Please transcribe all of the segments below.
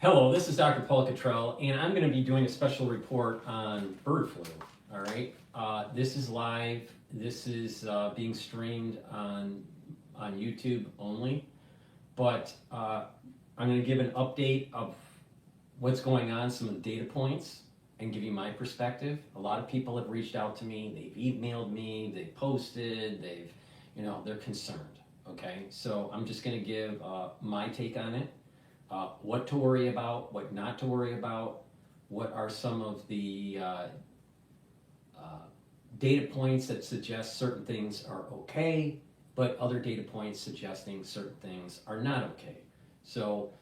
Hello, this is Dr. Paul Cottrell, and I'm going to be doing a special report on bird flu. All right, this is live. This is being streamed on YouTube only, but I'm going to give an update of what's going on, some of the data points, and give you my perspective. A lot of people have reached out to me. They've emailed me. They've posted. They're concerned. Okay, so I'm just going to give my take on it. What to worry about, what not to worry about, what are some of the data points that suggest certain things are okay, but other data points suggesting certain things are not okay. So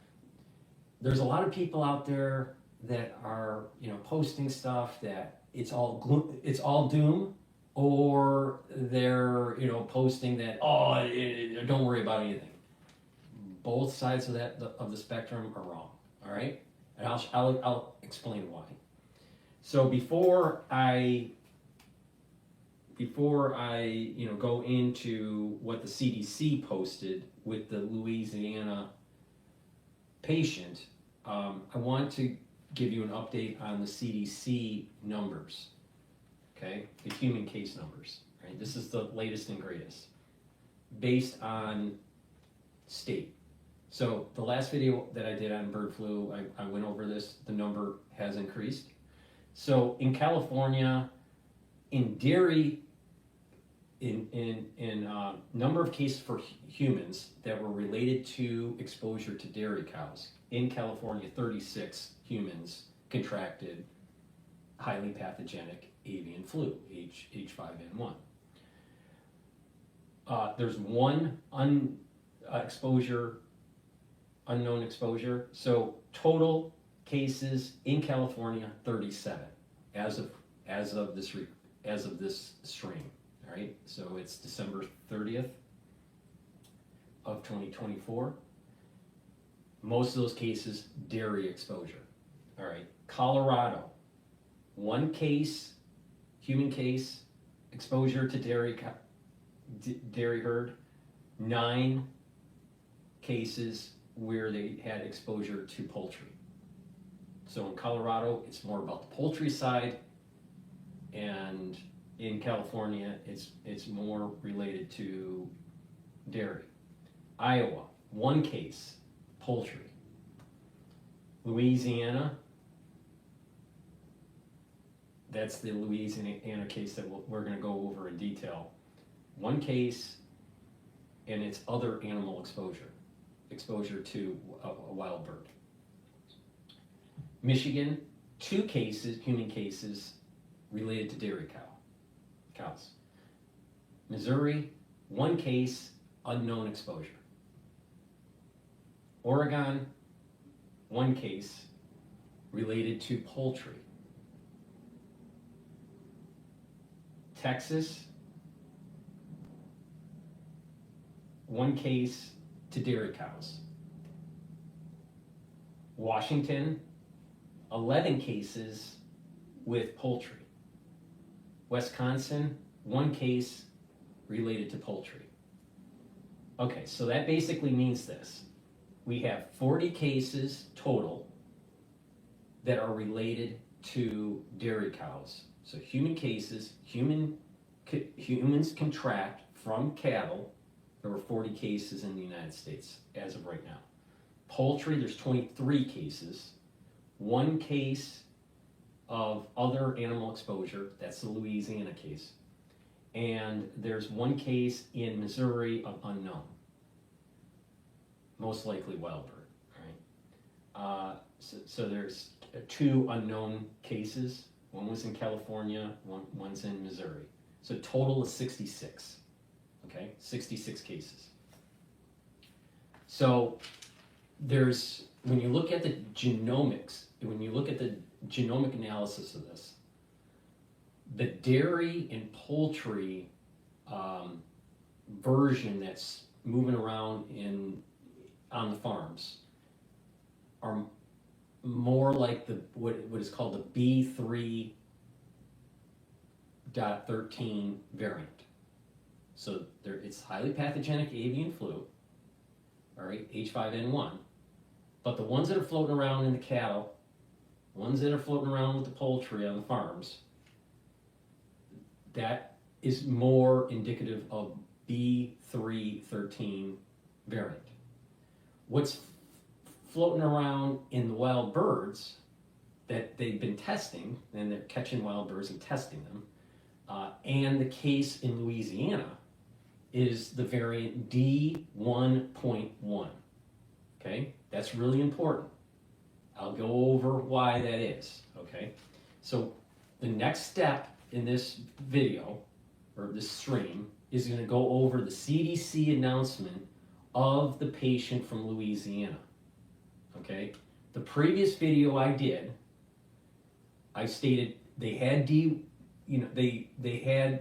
there's a lot of people out there that are posting stuff that it's all doom, or they're posting that don't worry about anything. Both sides of the spectrum are wrong. All right, and I'll explain why. So before I go into what the CDC posted with the Louisiana patient, I want to give you an update on the CDC numbers. Okay, the human case numbers. Right, this is the latest and greatest, based on state. So the last video that I did on bird flu, I went over this. The number has increased. So in California, in dairy, in number of cases for humans that were related to exposure to dairy cows, in California, 36 humans contracted highly pathogenic avian flu, H5N1. There's one unknown exposure. So total cases in California, 37 as of this stream. All right, so it's December 30th of 2024. Most of those cases, dairy exposure. All right, Colorado, one case, human case, exposure to dairy herd, 9 cases where they had exposure to poultry. So in Colorado, it's more about the poultry side, and in California, it's more related to dairy. Iowa, 1 case, poultry. Louisiana, that's the Louisiana case that we're going to go over in detail. 1 case, and it's other animal exposure to a wild bird. Michigan, 2 cases, human cases, related to dairy cows. Missouri, 1 case, unknown exposure. Oregon, 1 case, related to poultry. Texas, 1 case to dairy cows. Washington, 11 cases with poultry. Wisconsin, 1 case related to poultry. Okay, so that basically means this. We have 40 cases total that are related to dairy cows. So human cases, humans contract from cattle. There were 40 cases in the United States as of right now. Poultry, there's 23 cases. 1 case of other animal exposure, that's the Louisiana case. And there's 1 case in Missouri of unknown. Most likely wild bird, right? So there's 2 unknown cases. 1 was in California, one's in Missouri. So total is 66. Okay, 66 cases. So when you look at the genomics, when you look at the genomic analysis of this, the dairy and poultry version that's moving around on the farms are more like what is called the B3.13 variant. So it's highly pathogenic avian flu, all right, H5N1, But the ones that are floating around in the cattle, ones that are floating around with the poultry on the farms, that is more indicative of B313 variant. What's floating around in the wild birds that they've been testing, and they're catching wild birds and testing them, and the case in Louisiana is the variant D1.1. Okay, that's really important. I'll go over why that is. Okay, so the next step in this video or this stream is going to go over the CDC announcement of the patient from Louisiana. Okay, the previous video I did, I stated they had they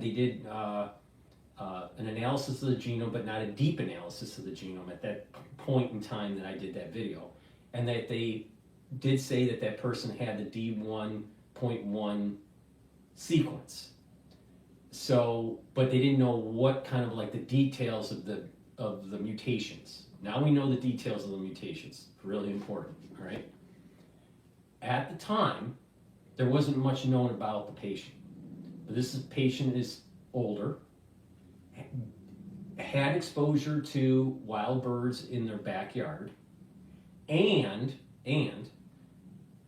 did an analysis of the genome, but not a deep analysis of the genome at that point in time that I did that video, and that they did say that that person had the D1.1 sequence. So, but they didn't know what kind of like the details of the mutations. Now we know the details of the mutations. Really important, all right? At the time, there wasn't much known about the patient. But this patient is older, had exposure to wild birds in their backyard, and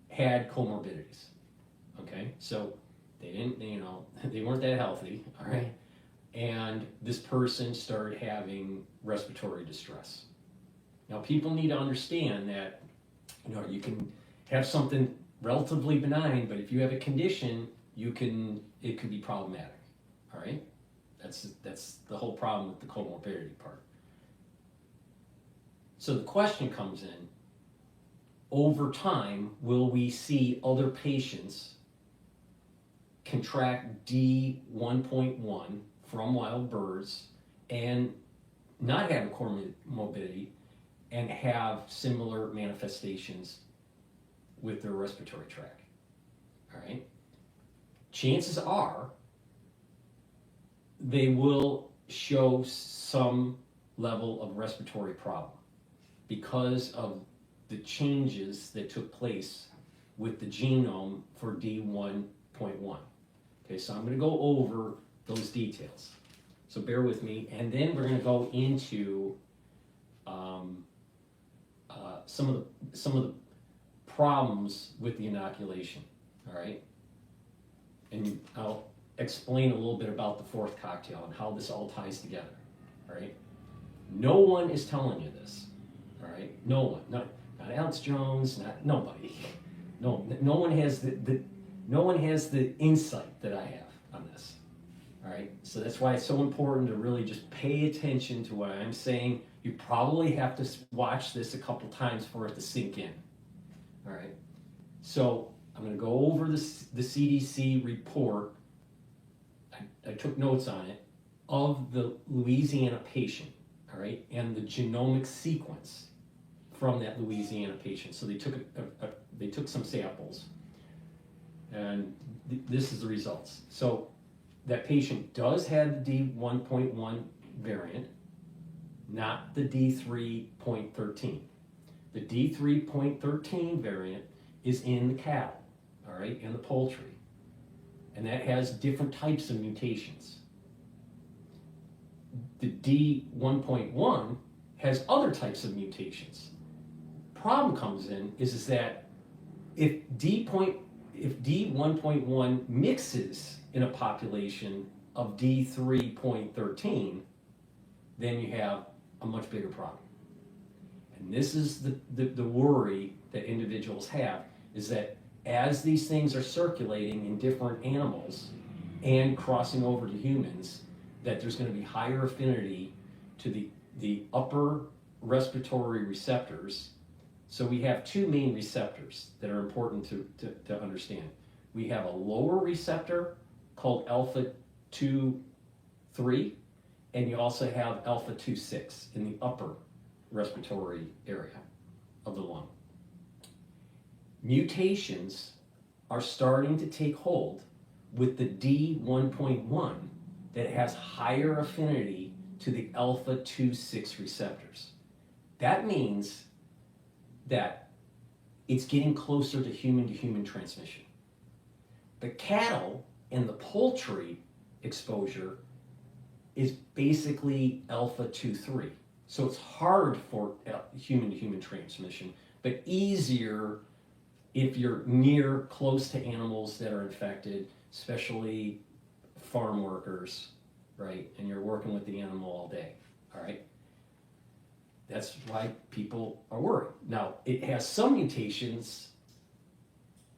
had comorbidities. Okay, so they didn't, they weren't that healthy, all right? And this person started having respiratory distress. Now, people need to understand that, you can have something relatively benign, but if you have a condition, it can be problematic, all right? That's the whole problem with the comorbidity part. So the question comes in, over time, will we see other patients contract D1.1 from wild birds and not have a comorbidity and have similar manifestations with their respiratory tract? All right? Chances are they will show some level of respiratory problem because of the changes that took place with the genome for D1.1. Okay, so I'm going to go over those details. So bear with me, and then we're going to go into some of the problems with the inoculation. All right, and I'll explain a little bit about the fourth cocktail and how this all ties together. All right, no one is telling you this. All right, no one, not Alex Jones, nobody. No one has the insight that I have on this. All right, so that's why it's so important to really just pay attention to what I'm saying. You probably have to watch this a couple times for it to sink in. All right, so I'm going to go over the CDC report. I took notes on it of the Louisiana patient. All right, and the genomic sequence from that Louisiana patient. So they took some samples, and this is the results. So that patient does have the D1.1 variant, not the D3.13. The D3.13 variant is in the cattle, all right, and the poultry, and that has different types of mutations. The D1.1 has other types of mutations. Problem comes in is that if D1.1 mixes in a population of D3.13, then you have a much bigger problem. And this is the worry that individuals have, is that as these things are circulating in different animals and crossing over to humans, that there's going to be higher affinity to the upper respiratory receptors. So we have two main receptors that are important to understand. We have a lower receptor called alpha-2/3, and you also have alpha-2/6 in the upper respiratory area of the lung. Mutations are starting to take hold with the D1.1 that has higher affinity to the alpha-2/6 receptors. That means that it's getting closer to human transmission. The cattle and the poultry exposure is basically alpha 2-3. So it's hard for human-to-human transmission, but easier if you're close to animals that are infected, especially farm workers, right? And you're working with the animal all day, all right? That's why people are worried. Now, it has some mutations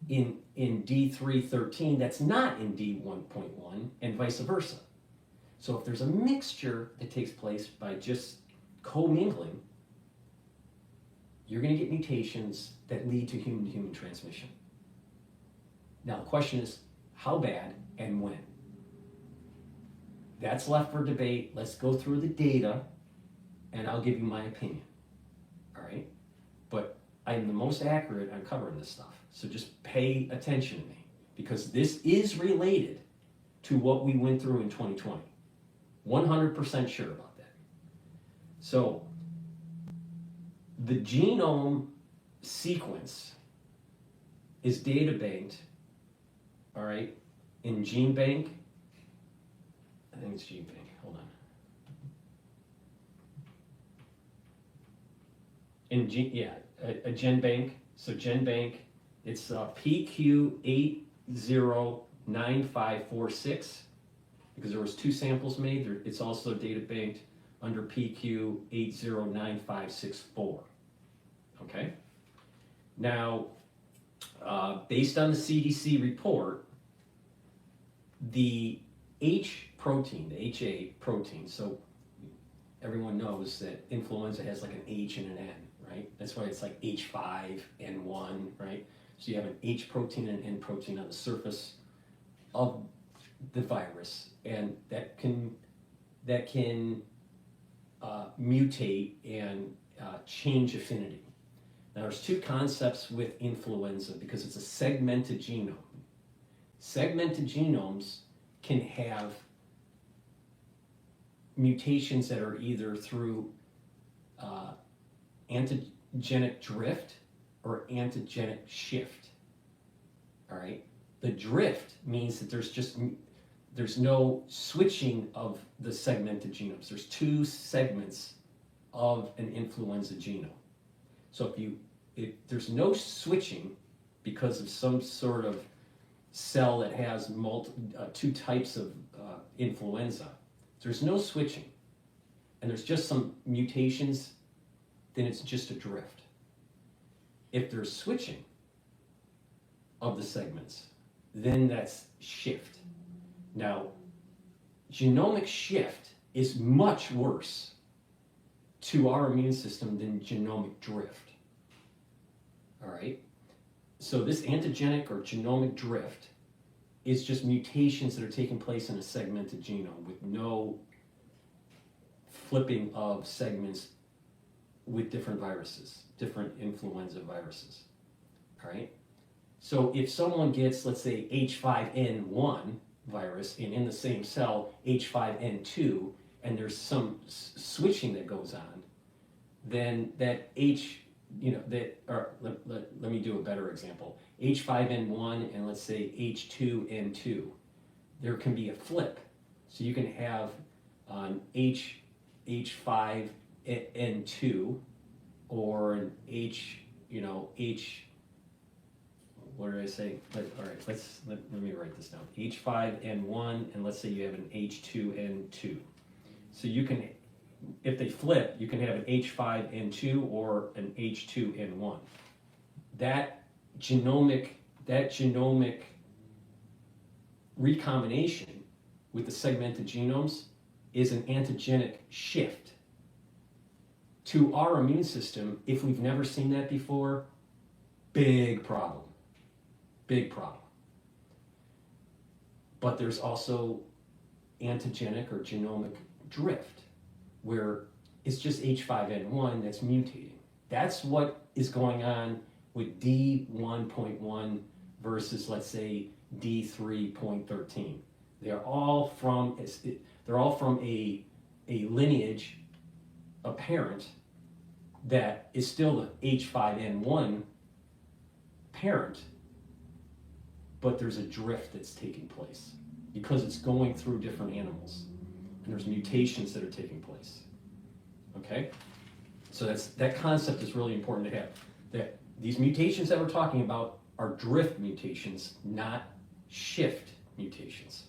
in D313 that's not in D1.1 and vice versa. So if there's a mixture that takes place by just commingling, you're going to get mutations that lead to human-to-human transmission. Now the question is, how bad and when? That's left for debate. Let's go through the data and I'll give you my opinion, all right? But I'm the most accurate on covering this stuff, so just pay attention to me, because this is related to what we went through in 2020. 100% sure about that. So the genome sequence is data banked, all right, in GeneBank. I think it's GeneBank, hold on. A GenBank, so GenBank, it's PQ809546, because there was 2 samples made. It's also data banked under PQ809564, okay? Now, based on the CDC report, the H protein, the HA protein, so everyone knows that influenza has like an H and an N, right? That's why it's like H5N1, right? So you have an H protein and an N protein on the surface of the virus, and that can mutate and change affinity. Now there's 2 concepts with influenza because it's a segmented genome. Segmented genomes can have mutations that are either through antigenic drift or antigenic shift, all right? The drift means that there's no switching of the segmented genomes. There's 2 segments of an influenza genome. So if there's no switching because of some sort of cell that has 2 types of influenza, there's no switching, and there's just some mutations, then it's just a drift. If there's switching of the segments, then that's shift. Now, genomic shift is much worse to our immune system than genomic drift, all right? So this antigenic or genomic drift is just mutations that are taking place in a segmented genome with no flipping of segments with different viruses, different influenza viruses, all right? So if someone gets, let's say, H5N1 virus, and in the same cell, H5N2, and there's some switching that goes on, then that let me do a better example. H5N1 and let's say H2N2, there can be a flip. So you can have an H5N2 or an what did I say? All right, let me write this down. H5N1, and let's say you have an H2N2. So you can, if they flip, you can have an H5N2 or an H2N1. That genomic recombination with the segmented genomes is an antigenic shift. To our immune system, if we've never seen that before, big problem. Big problem. But there's also antigenic or genomic drift, where it's just H5N1 that's mutating. That's what is going on with D1.1 versus, let's say, D3.13. They're all from a lineage, a parent that is still the H5N1 parent, but there's a drift that's taking place because it's going through different animals and there's mutations that are taking place. Okay? So that concept is really important to have. That these mutations that we're talking about are drift mutations, not shift mutations.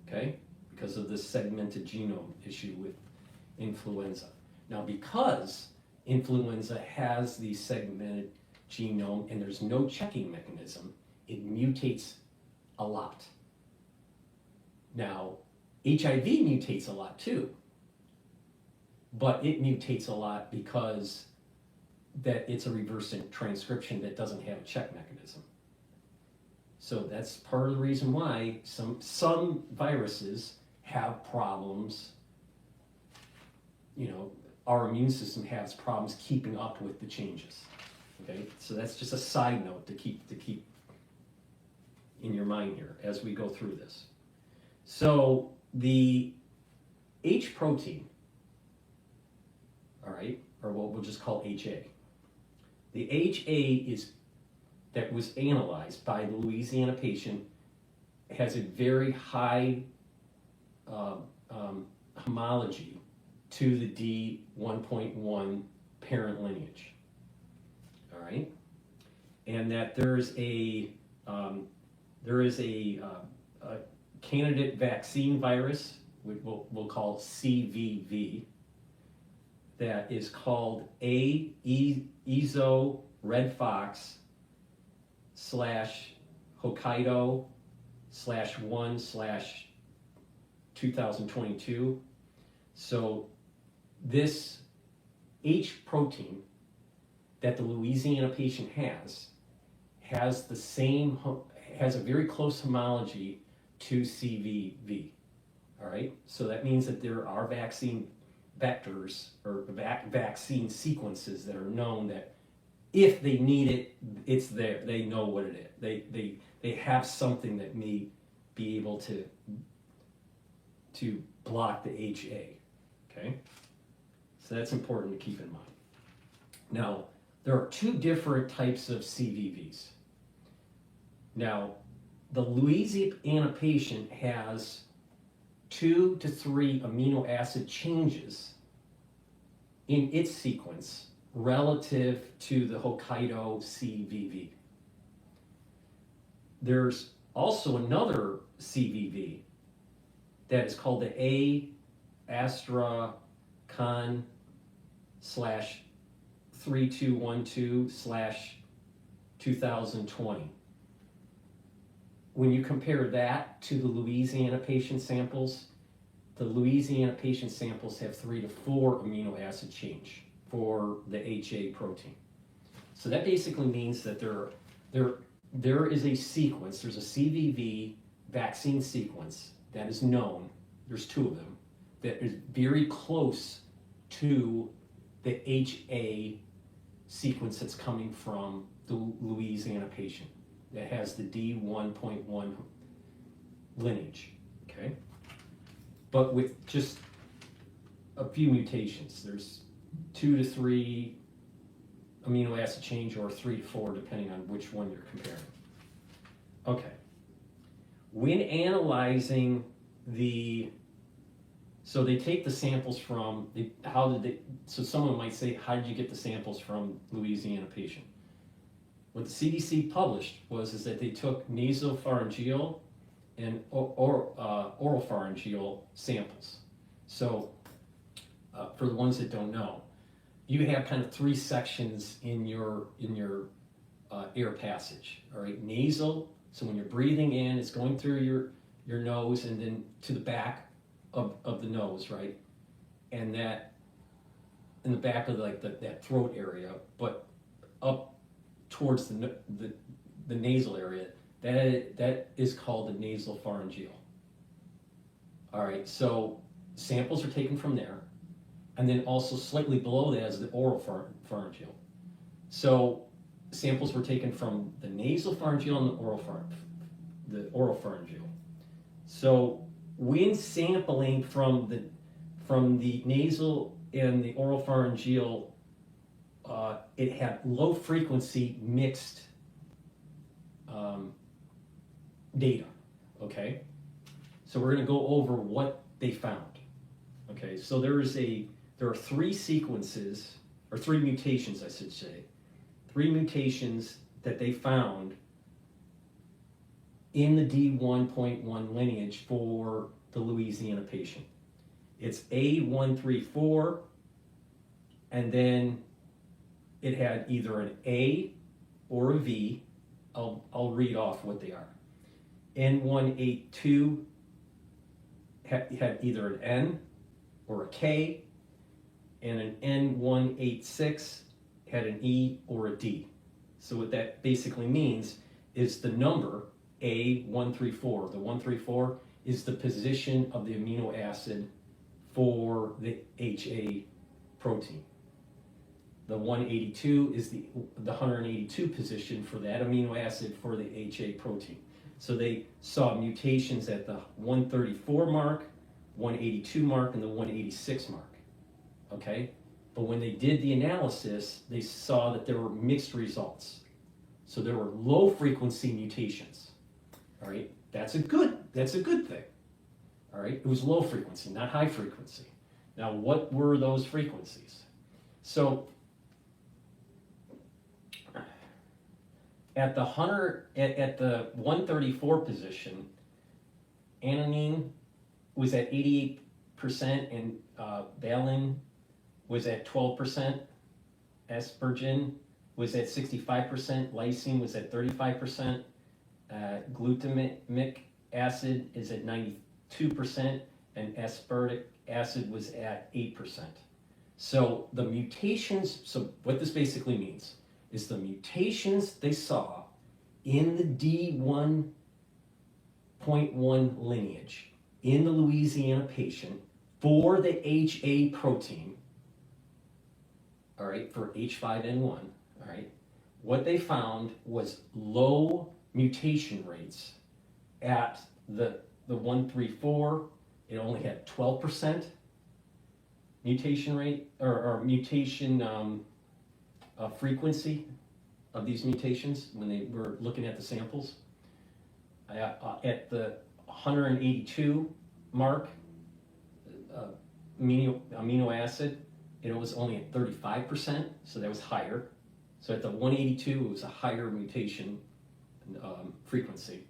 Okay? Because of this segmented genome issue with influenza. Now, because influenza has the segmented genome and there's no checking mechanism, it mutates a lot. Now, HIV mutates a lot too, but it mutates a lot because that it's a reverse transcription that doesn't have a check mechanism. So that's part of the reason why some viruses have problems. You know, our immune system has problems keeping up with the changes. Okay, so that's just a side note to keep in your mind here as we go through this. So the H protein, all right, or what we'll just call HA. The HA that was analyzed by the Louisiana patient has a very high homology to the D1.1 parent lineage. All right, and that there is a candidate vaccine virus, which we'll call CVV, that is called Ezo Red Fox /Hokkaido/1/2022. So this H protein that the Louisiana patient has a very close homology to CVV. All right, so that means that there are vaccine vectors or vaccine sequences that are known that if they need it, it's there. They know what it is. They have something that may be able to block the HA. Okay, so that's important to keep in mind. Now, there are two different types of CVVs. Now, the Louisiana patient has 2 to 3 amino acid changes in its sequence relative to the Hokkaido CVV. There's also another CVV that is called the A/Astrakhan/3212/2020. When you compare that to the Louisiana patient samples, the Louisiana patient samples have 3 to 4 amino acid change for the HA protein. So that basically means that there is a sequence, there's a CVV vaccine sequence that is known, there's 2 of them, that is very close to the HA sequence that's coming from the Louisiana patient that has the D1.1 lineage, okay? But with just a few mutations. There's 2 to 3 amino acid change or 3 to 4 depending on which one you're comparing. Okay. When analyzing so they take the samples from, so someone might say, how did you get the samples from Louisiana patient? What the CDC published is that they took nasopharyngeal and oropharyngeal samples. So for the ones that don't know, you have kind of 3 sections in your air passage. All right, nasal. So when you're breathing in, it's going through your nose and then to the back of the nose, right? And that in the back of that throat area, but up towards the nasal area, that is called the nasopharyngeal. All right, so samples are taken from there, and then also slightly below that is the oropharyngeal. So samples were taken from the nasopharyngeal and the oropharyngeal. So when sampling from the nasal and the oropharyngeal it had low frequency mixed data, okay? So we're gonna go over what they found, okay? So there are three sequences, or three mutations, I should say, three mutations that they found in the D1.1 lineage for the Louisiana patient. It's A134, and then it had either an A or a V. I'll read off what they are. N182 had either an N or a K, and an N186 had an E or a D. So what that basically means is the number A134. The 134 is the position of the amino acid for the HA protein. The 182 is the 182 position for that amino acid for the HA protein. So they saw mutations at the 134 mark, 182 mark, and the 186 mark. Okay? But when they did the analysis, they saw that there were mixed results. So there were low frequency mutations. All right? That's a good thing. All right? It was low frequency, not high frequency. Now, what were those frequencies? So at the 134 position, adenine was at 88%, and valine was at 12%, asparagine was at 65%, lysine was at 35%, glutamic acid is at 92%, and aspartic acid was at 8%. So the mutations, so what this basically means is the mutations they saw in the D1.1 lineage in the Louisiana patient for the HA protein, all right, for H5N1, all right, what they found was low mutation rates at the 134. It only had 12% mutation rate, or mutation frequency of these mutations when they were looking at the samples. At the 182 mark, amino acid, it was only at 35%, so that was higher. So at the 182, it was a higher mutation frequency.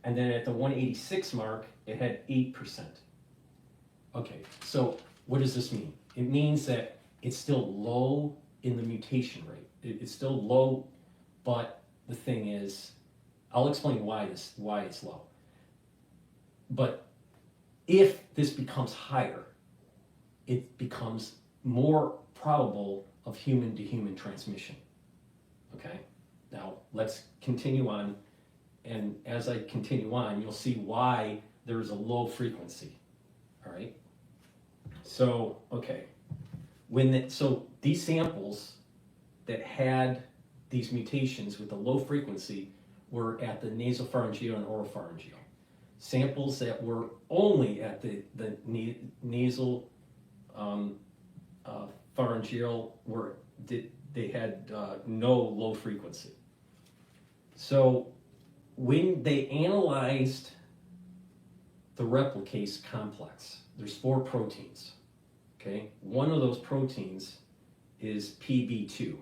And then at the 186 mark, it had 8%. Okay, so what does this mean? It means that it's still low in the mutation rate. It's still low, but the thing is, I'll explain why it's low. But if this becomes higher, it becomes more probable of human to human transmission. Okay? Now, let's continue on. And as I continue on, you'll see why there's a low frequency. All right? So, okay. So these samples that had these mutations with the low frequency were at the nasopharyngeal and oropharyngeal. Samples that were only at the nasal pharyngeal they had no low frequency. So when they analyzed the replicase complex, there's 4 proteins. Okay, one of those proteins is PB2.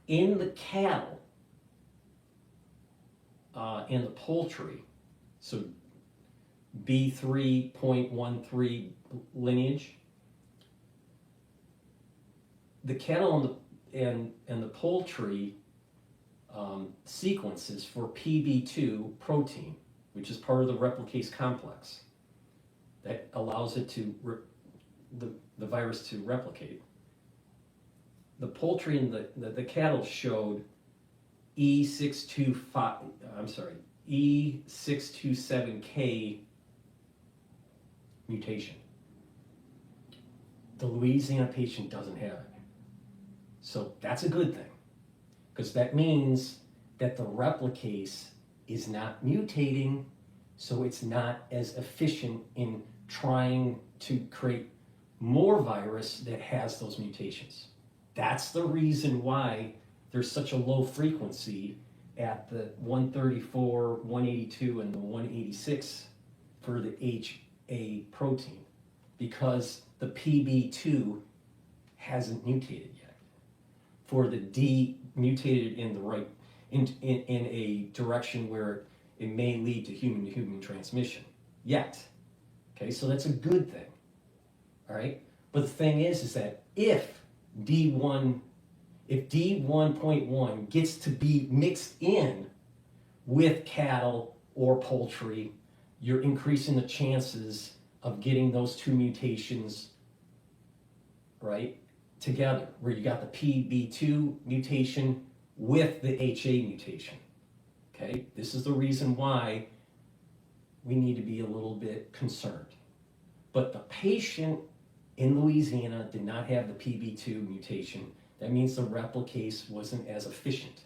In the cattle and the poultry, so B3.13 lineage, the cattle and the poultry sequences for PB2 protein, which is part of the replicase complex that allows it to the virus to replicate. The poultry and the cattle showed E627K mutation. The Louisiana patient doesn't have it. So that's a good thing, because that means that the replicase is not mutating, so it's not as efficient in trying to create more virus that has those mutations. That's the reason why there's such a low frequency at the 134, 182, and the 186 for the HA protein, because the PB2 hasn't mutated yet. For the D mutated in the right, in a direction where it may lead to human transmission yet. Okay, so that's a good thing. All right, but the thing is that if D1.1 gets to be mixed in with cattle or poultry, you're increasing the chances of getting those two mutations, right, together, where you got the PB2 mutation with the HA mutation. Okay, this is the reason why we need to be a little bit concerned. But the patient in Louisiana did not have the PB2 mutation. That means the replicase wasn't as efficient.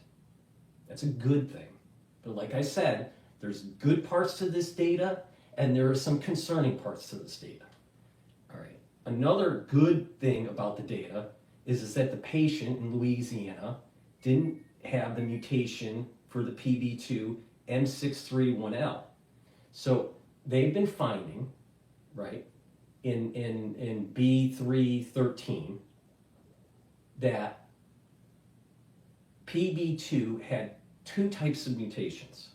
That's a good thing. But like I said, there's good parts to this data and there are some concerning parts to this data. All right. Another good thing about the data is that the patient in Louisiana didn't have the mutation for the PB2 M631L. So they've been finding, right, in B313 that PB2 had two types of mutations,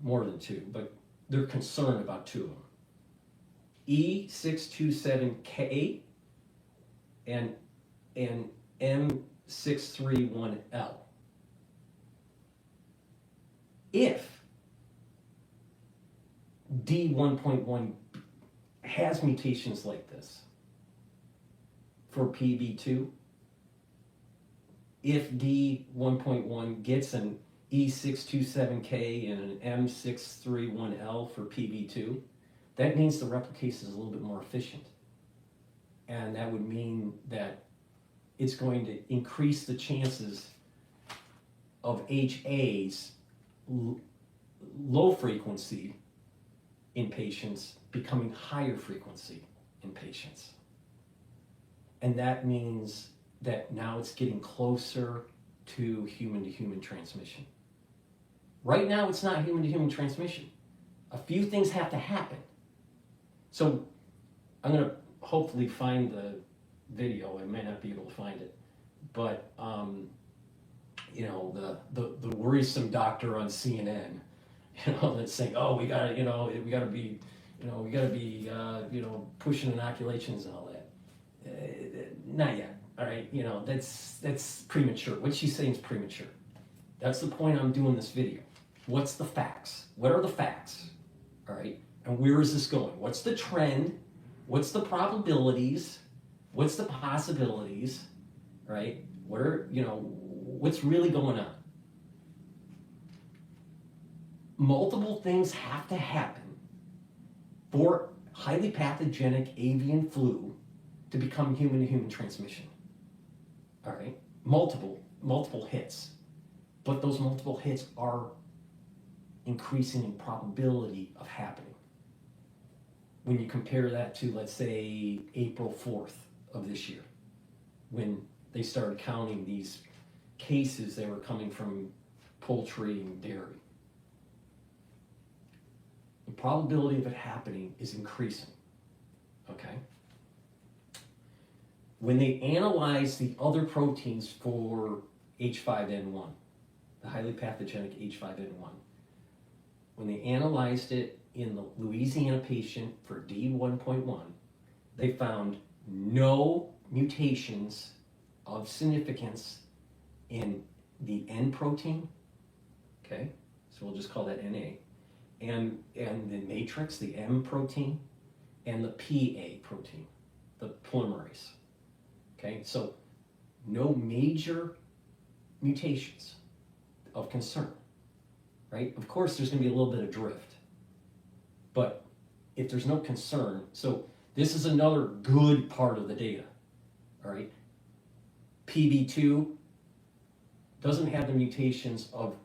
more than two, but they're concerned about two of them. E627K and M631L. If D1.1 has mutations like this for PB2, if D1.1 gets an E627K and an M631L for PB2, that means the replicase is a little bit more efficient. And that would mean that it's going to increase the chances of HA's low frequency in patients becoming higher frequency in patients. And that means that now it's getting closer to human transmission. Right now, it's not human transmission. A few things have to happen. So I'm going to hopefully find the video. I may not be able to find it, but you know, the worrisome doctor on CNN, you know, that's saying, oh, we gotta be pushing inoculations and all that. Not yet. All right, you know, that's premature. What she's saying is premature. That's the point I'm doing this video. What's the facts? What are the facts? All right, and where is this going? What's the trend? What's the probabilities? What's the possibilities? Right? What are, you know, what's really going on? Multiple things have to happen for highly pathogenic avian flu to become human-to-human transmission. All right, multiple hits, but those multiple hits are increasing in probability of happening. When you compare that to, let's say, April 4th of this year, when they started counting these cases that were coming from poultry and dairy. The probability of it happening is increasing, okay? When they analyze the other proteins for H5N1, the highly pathogenic H5N1, when they analyzed it in the Louisiana patient for D1.1, they found no mutations of significance in the N protein, okay? So we'll just call that NA, and the matrix, the M protein, and the PA protein, the polymerase. Okay, so no major mutations of concern, right? Of course, there's going to be a little bit of drift, but if there's no concern, so this is another good part of the data, all right? PB2 doesn't have the mutations of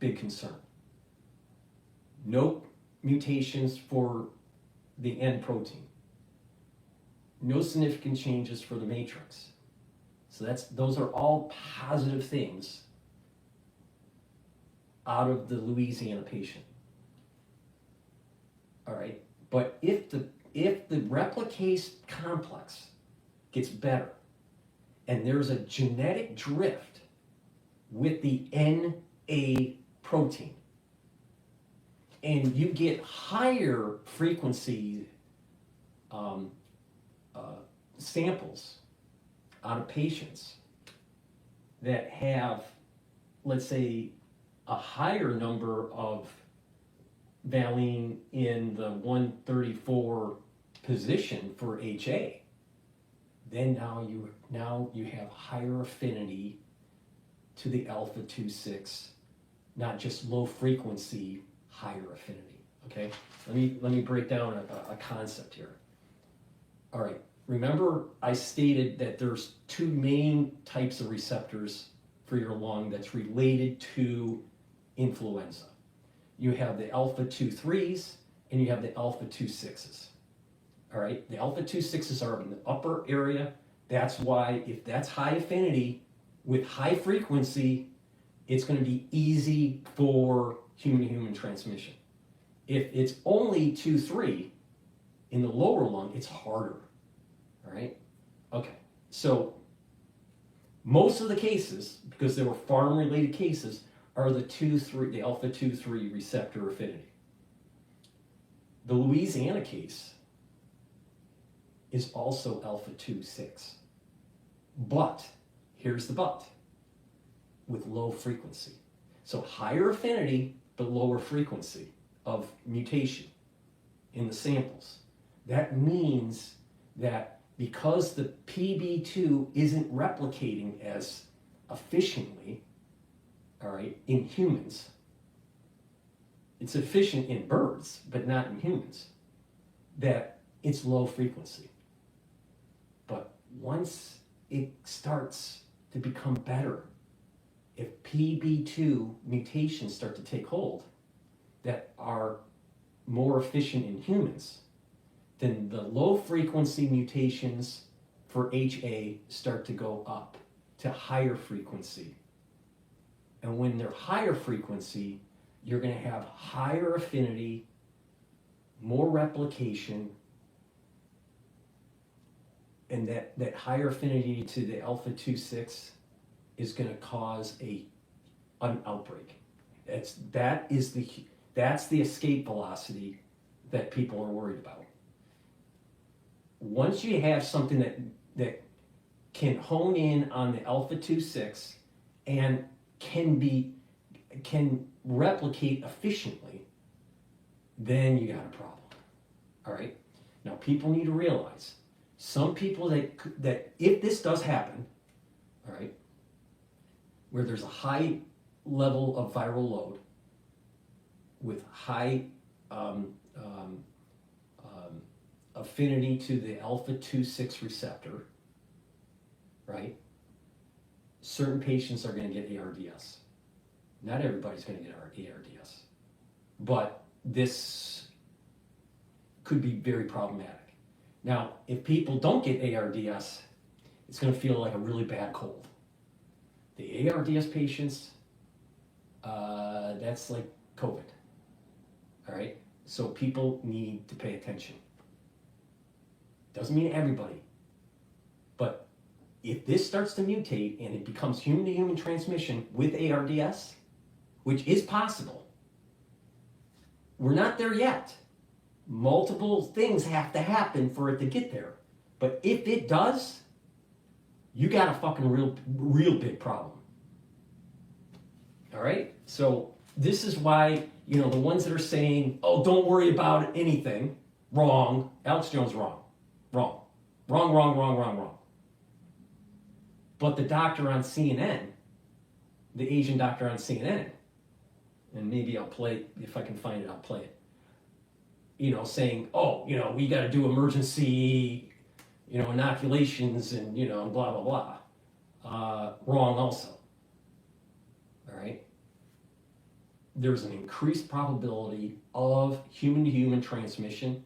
big concern. No mutations for the N protein. no significant changes for the matrix. So those are all positive things out of the Louisiana patient. All right, but if the replicase complex gets better and there's a genetic drift with the NA protein, and you get higher frequency samples out of patients that have, let's say, a higher number of valine in the 134 position for HA, then now you have higher affinity to the alpha 2/6, not just low frequency, higher affinity. Okay, let me break down a concept here. All right, remember I stated that there's two main types of receptors for your lung that's related to influenza. You have the alpha 2/3s and you have the alpha 2/6s. All right, the alpha 2/6s are in the upper area. That's why if that's high affinity with high frequency, it's going to be easy for human-to-human transmission. If it's only 2/3 in the lower lung, it's harder. All right, okay, so most of the cases, because they were farm-related cases, are the alpha 2/3 receptor affinity. The Louisiana case is also alpha 2/6. But, here's the but, with low frequency. So higher affinity, but lower frequency of mutation in the samples. That means that because the PB2 isn't replicating as efficiently, all right, in humans, it's efficient in birds, but not in humans, that it's low frequency. But once it starts to become better, if PB2 mutations start to take hold that are more efficient in humans, then the low frequency mutations for HA start to go up to higher frequency. And when they're higher frequency, you're going to have higher affinity, more replication, and that higher affinity to the alpha 2/6 is going to cause an outbreak. That's the escape velocity that people are worried about. Once you have something that can hone in on the alpha 2/6 and can replicate efficiently, then you got a problem. All right. Now people need to realize some people that if this does happen, all right, where there's a high level of viral load with high affinity to the alpha 2/6 receptor, right? Certain patients are going to get ARDS. Not everybody's going to get ARDS, but this could be very problematic. Now, if people don't get ARDS, it's going to feel like a really bad cold. The ARDS patients, that's like COVID. All right, so people need to pay attention. Doesn't mean everybody, but if this starts to mutate and it becomes human-to-human transmission with ARDS, which is possible, we're not there yet. Multiple things have to happen for it to get there. But if it does, you got a fucking real big problem. All right? So this is why, the ones that are saying, oh, don't worry about anything, wrong. Alex Jones, wrong. Wrong. Wrong, wrong, wrong, wrong, wrong. But the doctor on CNN, the Asian doctor on CNN, and maybe I'll play, if I can find it, I'll play it, saying, oh, we got to do emergency, inoculations and, blah, blah, blah. Wrong also. All right? There's an increased probability of human-to-human transmission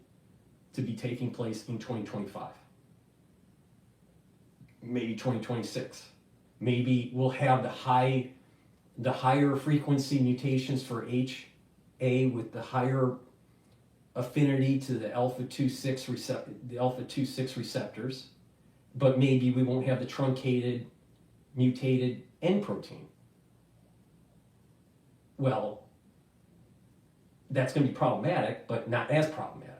to be taking place in 2025. maybe 2026. Maybe we'll have the higher frequency mutations for HA with the higher affinity to the alpha-2,6 receptors, but maybe we won't have the truncated, mutated N protein. Well, that's going to be problematic, but not as problematic.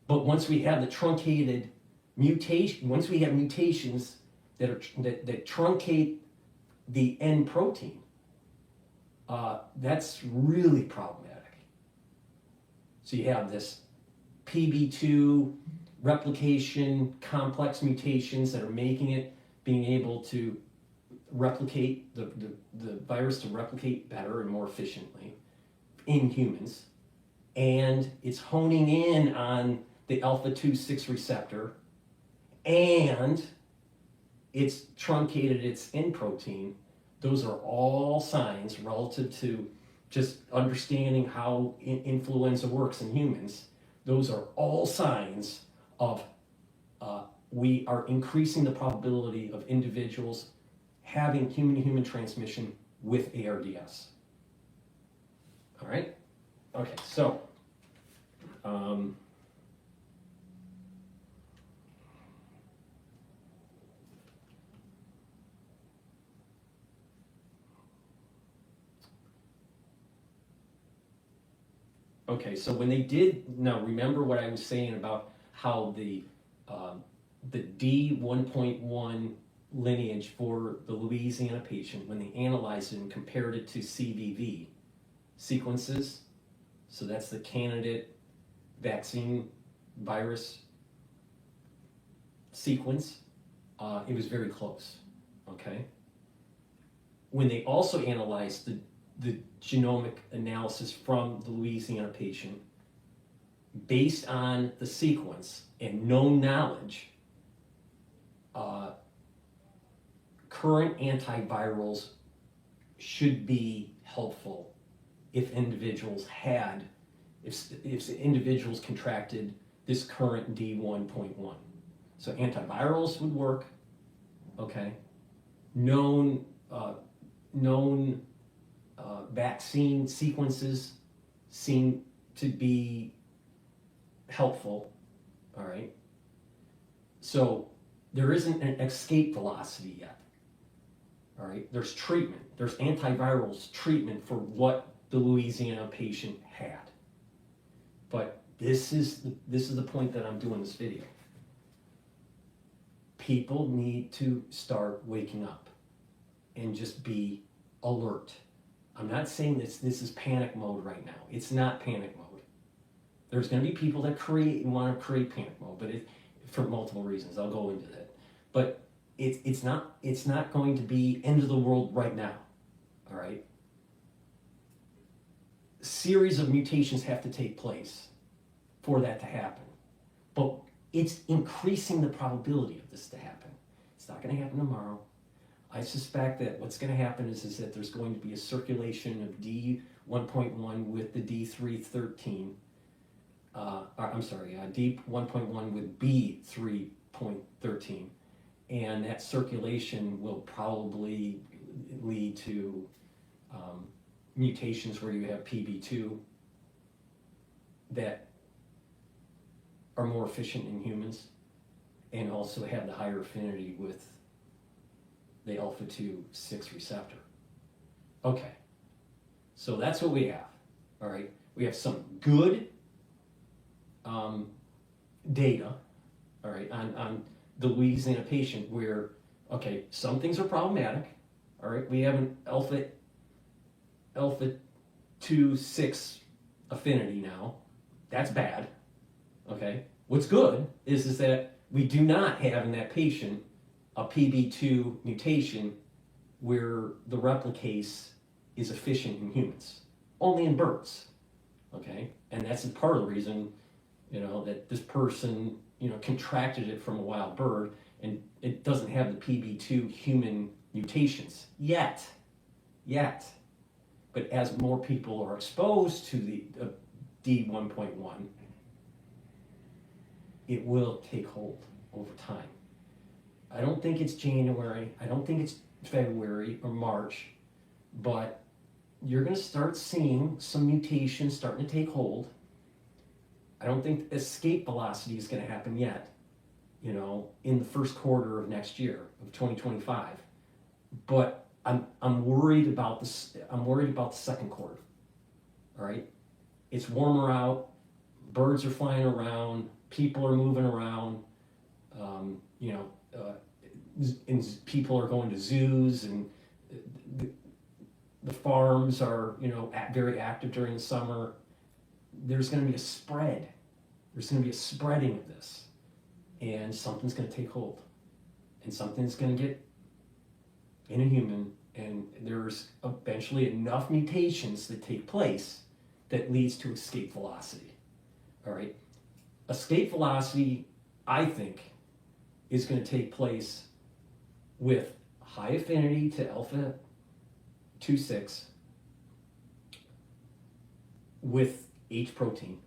But once we have the truncated mutation, once we have mutations that truncate the N protein, that's really problematic. So you have this PB2 replication complex mutations that are being able to replicate the virus to replicate better and more efficiently in humans, and it's honing in on the alpha-2,6 receptor, and it's truncated its N protein. Those are all signs relative to just understanding how influenza works in humans. Those are all signs of we are increasing the probability of individuals having human-to-human transmission with ARDS. All right? Okay, so okay, so when they did, now remember what I was saying about how the D1.1 lineage for the Louisiana patient, when they analyzed it and compared it to CVV sequences, so that's the candidate vaccine virus sequence, it was very close, okay? When they also analyzed the genomic analysis from the Louisiana patient, based on the sequence and known knowledge, current antivirals should be helpful if individuals contracted this current D1.1. So antivirals would work, okay? Known vaccine sequences seem to be helpful, all right? So there isn't an escape velocity yet, all right? There's treatment, there's antivirals treatment for what the Louisiana patient had. But this is the point that I'm doing this video. People need to start waking up and just be alert. I'm not saying this is panic mode right now. It's not panic mode. There's going to be people that want to create panic mode, but for multiple reasons. I'll go into that. But it's not going to be end of the world right now. All right. Series of mutations have to take place for that to happen. But it's increasing the probability of this to happen. It's not going to happen tomorrow. I suspect that what's going to happen is that there's going to be a circulation of D1.1 with the D313. D1.1 with B3.13. And that circulation will probably lead to mutations where you have PB2 that are more efficient in humans and also have the higher affinity with the alpha-2,6 receptor. Okay, so that's what we have, all right? We have some good data, all right, on the Louisiana patient where, okay, some things are problematic, all right? We have an alpha-2,6 affinity now. That's bad, okay? What's good is that we do not have in that patient a PB2 mutation where the replicase is efficient in humans, only in birds, okay? And that's part of the reason, that this person, contracted it from a wild bird and it doesn't have the PB2 human mutations yet. But as more people are exposed to the D1.1, it will take hold over time. don't think it's January. I don't think it's February or March, but you're going to start seeing some mutations starting to take hold. I don't think escape velocity is going to happen yet, in the first quarter of next year, of 2025. But I'm worried about this. I'm worried about the second quarter. All right, it's warmer out. Birds are flying around. People are moving around. And people are going to zoos, and the farms are very active during the summer. There's going to be a spread. There's going to be a spreading of this, and something's going to take hold, and something's going to get in a human, and there's eventually enough mutations that take place that leads to escape velocity. All right, escape velocity, I think, is going to take place with high affinity to alpha 2,6 with H protein,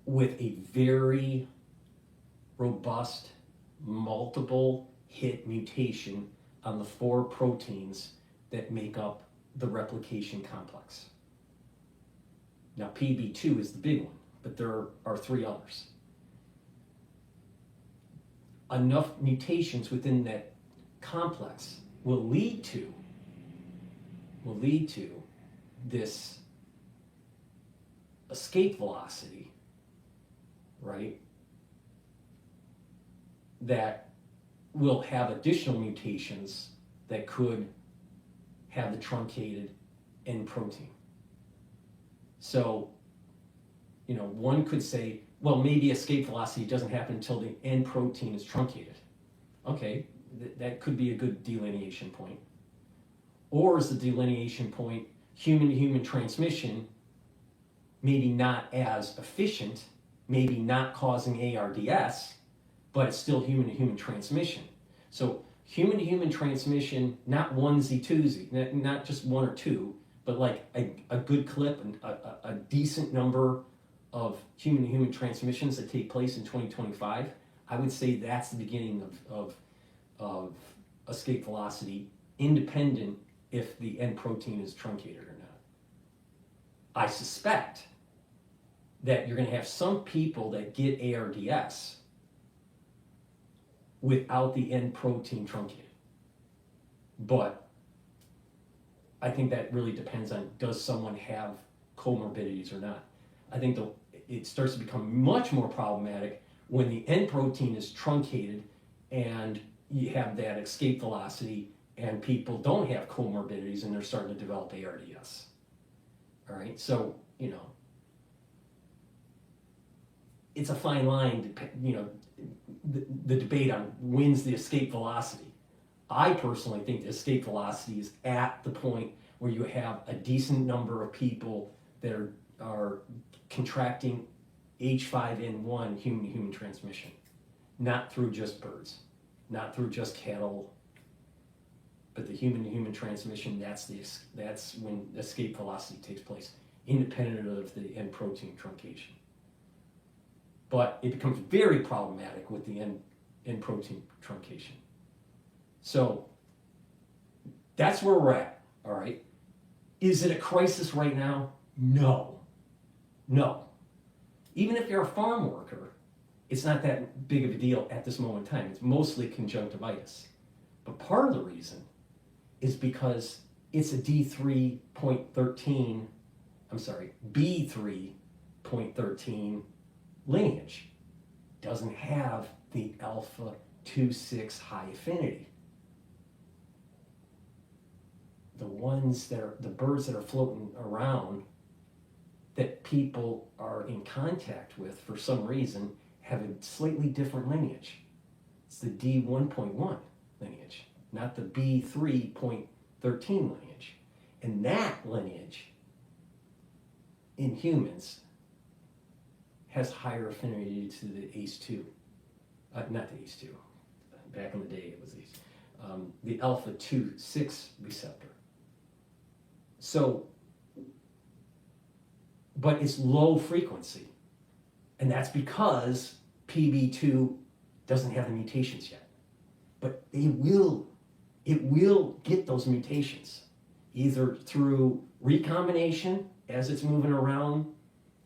with a very robust multiple hit mutation on the 4 proteins that make up the replication complex. Now PB2 is the big one, but there are 3 others. Enough mutations within that complex will lead to this escape velocity, right? That will have additional mutations that could have the truncated N protein. So, one could say, well, maybe escape velocity doesn't happen until the N protein is truncated. Okay, that could be a good delineation point. Or is the delineation point human-to-human transmission, maybe not as efficient, maybe not causing ARDS, but it's still human-to-human transmission. So human-to-human transmission, not onesie, twosie, not just 1 or 2, but like a good clip and a decent number of human-to-human transmissions that take place in 2025, I would say that's the beginning of escape velocity, independent if the N protein is truncated or not. I suspect that you're going to have some people that get ARDS without the N protein truncated. But I think that really depends on, does someone have comorbidities or not. I think it starts to become much more problematic when the N protein is truncated and you have that escape velocity and people don't have comorbidities and they're starting to develop ARDS. All right, so, it's a fine line, the debate on when's the escape velocity. I personally think the escape velocity is at the point where you have a decent number of people that are contracting H5N1 human-to-human transmission, not through just birds, not through just cattle, but the human-to-human transmission, that's when escape velocity takes place, independent of the N protein truncation. But it becomes very problematic with the N protein truncation. So that's where we're at, all right? Is it a crisis right now? No. Even if you're a farm worker, it's not that big of a deal at this moment in time. It's mostly conjunctivitis. But part of the reason is because it's a B3.13 lineage. Doesn't have the alpha 2,6 high affinity. The birds that are floating around that people are in contact with for some reason have a slightly different lineage. It's the D1.1 lineage, not the B3.13 lineage. And that lineage in humans has higher affinity to the ACE2. Not the ACE2. Back in the day it was ACE. The alpha 2,6 receptor. So, but it's low frequency. And that's because PB2 doesn't have the mutations yet. But it will get those mutations, either through recombination as it's moving around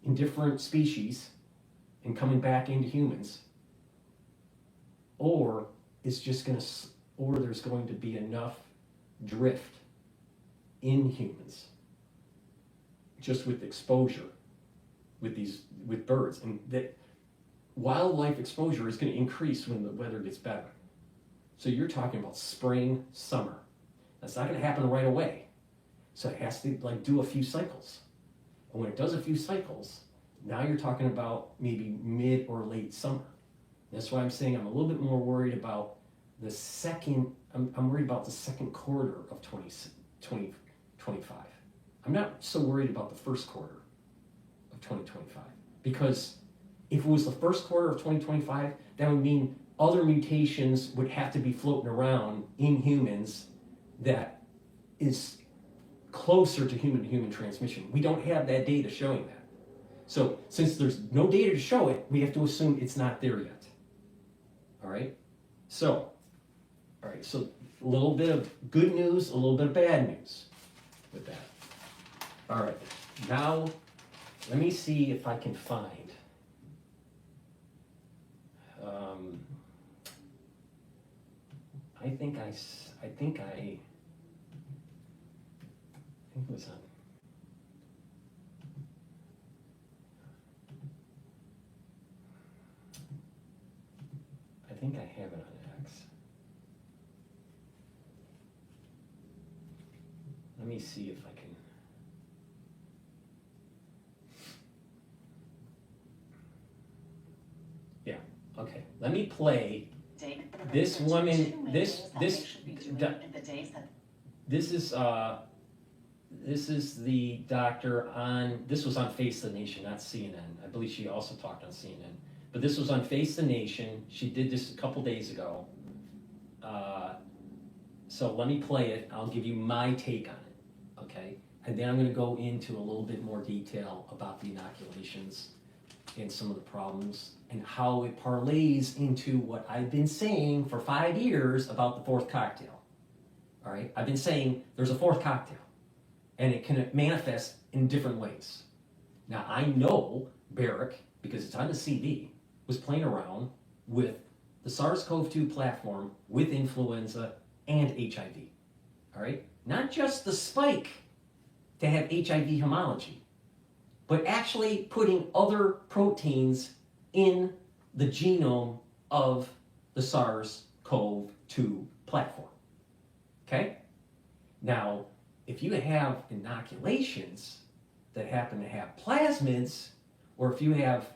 in different species and coming back into humans, or it's just going to, or there's going to be enough drift in humans just with exposure with birds, and that wildlife exposure is going to increase when the weather gets better. So you're talking about spring, summer. That's not going to happen right away. So it has to like do a few cycles. And when it does a few cycles, now you're talking about maybe mid or late summer. That's why I'm saying I'm a little bit more worried about the second, I'm worried about the second quarter of 2025. I'm not so worried about the first quarter of 2025, because if it was the first quarter of 2025, that would mean other mutations would have to be floating around in humans that is closer to human transmission. We don't have that data showing that. So since there's no data to show it, we have to assume it's not there yet. All right? So a little bit of good news, a little bit of bad news with that. All right, now let me see if I can find I think it was on. I think I have it on X. Let me see if I can. Yeah. Okay. Let me play. This woman, this is the doctor on, this was on Face the Nation, not CNN. I believe she also talked on CNN. But this was on Face the Nation. She did this a couple days ago. So let me play it. I'll give you my take on it, okay? And then I'm going to go into a little bit more detail about the inoculations and some of the problems and how it parlays into what I've been saying for 5 years about the fourth cocktail. All right? I've been saying there's a fourth cocktail, and it can manifest in different ways. Now, I know Barrick, because it's on the CD, was playing around with the SARS-CoV-2 platform with influenza and HIV. All right? Not just the spike to have HIV homology, but actually putting other proteins in the genome of the SARS-CoV-2 platform. Okay? Now, if you have inoculations that happen to have plasmids, or if you have,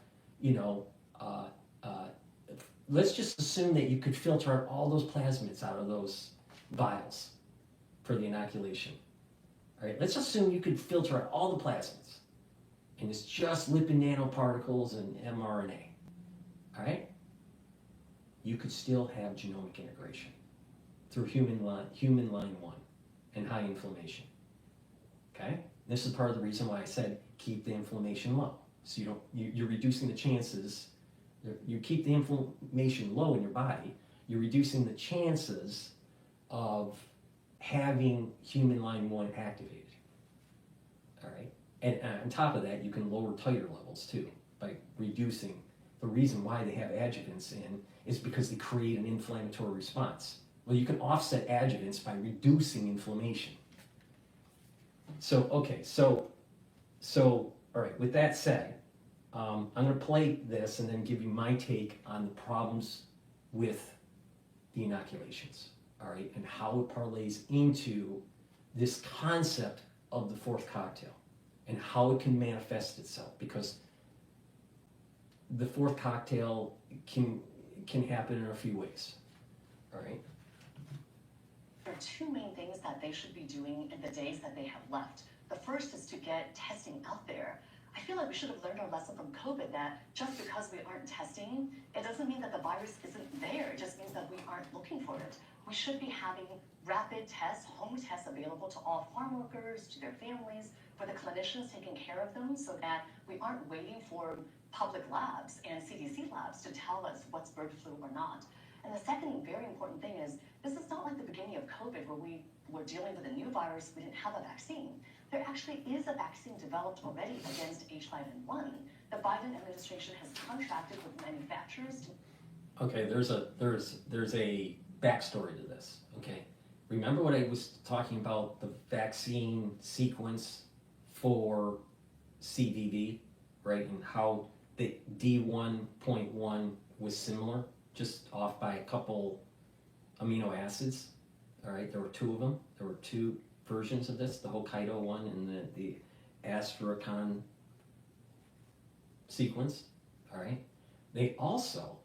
let's just assume that you could filter out all those plasmids out of those vials for the inoculation. All right, let's assume you could filter out all the plasmids, and it's just lipid nanoparticles and mRNA. All right? You could still have genomic integration through human line 1 and high inflammation. Okay? This is part of the reason why I said keep the inflammation low. So you're reducing the chances. You keep the inflammation low in your body, you're reducing the chances of having human line 1 activated. All right? And on top of that, you can lower titer levels too by reducing. The reason why they have adjuvants in is because they create an inflammatory response. Well, you can offset adjuvants by reducing inflammation. So, okay, so all right, with that said, I'm going to play this and then give you my take on the problems with the inoculations, all right, and how it parlays into this concept of the fourth cocktail and how it can manifest itself, because the fourth cocktail can happen in a few ways, all right? There are two main things that they should be doing in the days that they have left. The first is to get testing out there. I feel like we should have learned our lesson from COVID that just because we aren't testing, it doesn't mean that the virus isn't there. It just means that we aren't looking for it. We should be having rapid tests, home tests available to all farm workers, to their families, for the clinicians taking care of them, so that we aren't waiting for public labs and CDC labs to tell us what's bird flu or not. And the second very important thing is, this is not like the beginning of COVID where we were dealing with a new virus, we didn't have a vaccine. There actually is a vaccine developed already against H5N1. The Biden administration has contracted with manufacturers to... Okay, there's a backstory to this, okay? Remember what I was talking about, the vaccine sequence for CVV, right? And how the D1.1 was similar, just off by a couple amino acids, all right? There were two of them. There were two versions of this, the Hokkaido one and the Astrakhan sequence, all right? They also,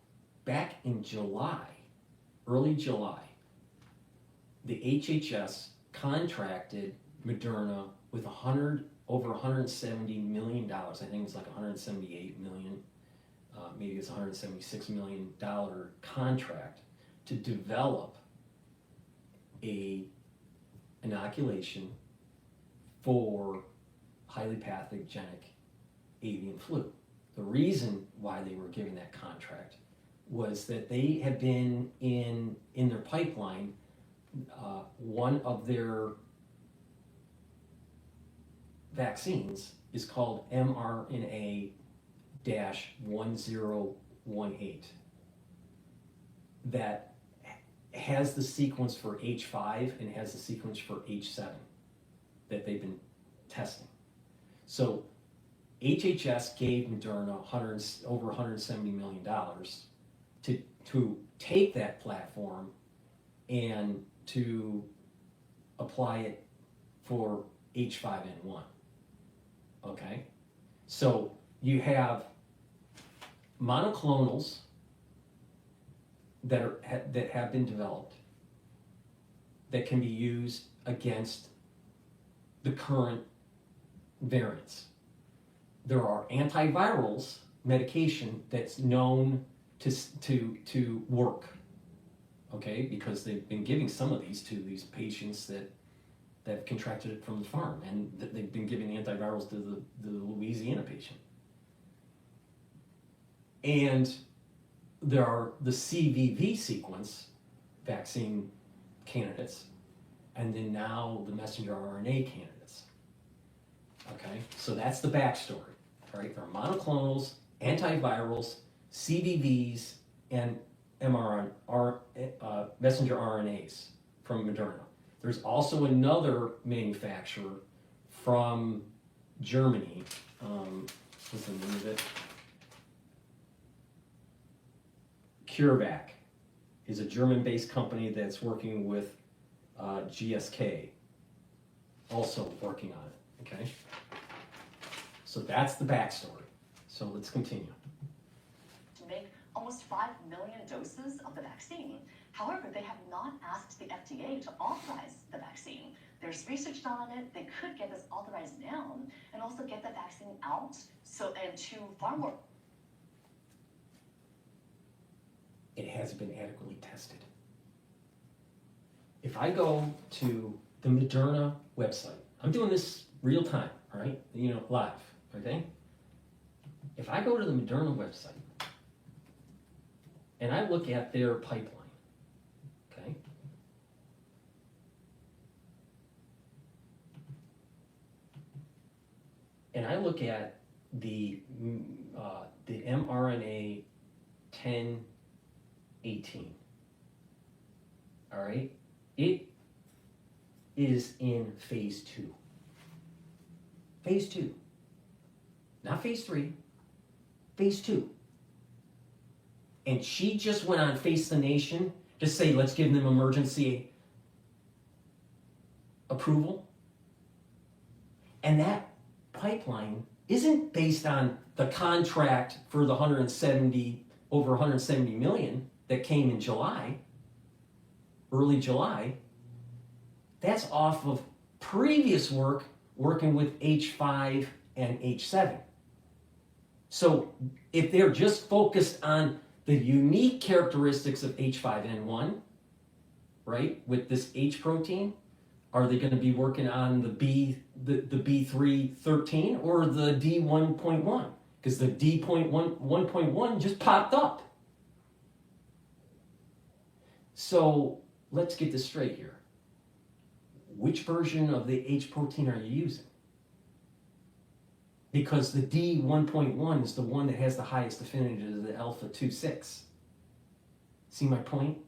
back in July, early July, the HHS contracted Moderna with over $170 million. I think it's like $178 million, maybe it's $176 million contract to develop a inoculation for highly pathogenic avian flu. The reason why they were given that contract was that they had been in their pipeline, one of their vaccines is called mRNA-1018 that has the sequence for H5 and has the sequence for H7 that they've been testing. So HHS gave Moderna over $170 million to take that platform and to apply it for H5N1. Okay? So you have monoclonals that have been developed that can be used against the current variants. There are antivirals medication that's known to work, okay, because they've been giving some of these to these patients that have contracted it from the farm, and they've been giving antivirals to the Louisiana patient. And there are the CVV sequence vaccine candidates, and then now the messenger RNA candidates. Okay, so that's the backstory. All right, there are monoclonals, antivirals, CVVs, and messenger RNAs from Moderna. There's also another manufacturer from Germany. What's the name of it? CureVac is a German-based company that's working with GSK, also working on it. Okay, so that's the backstory. So let's continue. To make almost 5 million doses of the vaccine. However, they have not asked the FDA to authorize the vaccine. There's research done on it. They could get this authorized now and also get the vaccine out and to far more. It hasn't been adequately tested. If I go to the Moderna website, I'm doing this real time, all right? Live, okay? If I go to the Moderna website and I look at their pipeline, okay? And I look at the mRNA 1018, all right? It is in phase 2. Phase 2. Not phase 3, phase 2. And she just went on Face the Nation to say, let's give them emergency approval. And that pipeline isn't based on the contract for the over 170 million that came in July, early July. That's off of previous work working with H5 and H7. So if they're just focused on the unique characteristics of H5N1, right, with this H protein, are they going to be working on the B313 or the D1.1? because the D.1.1 just popped up. So let's get this straight here. Which version of the H protein are you using? Because the D.1.1 is the one that has the highest affinity to the alpha 2,6. See my point?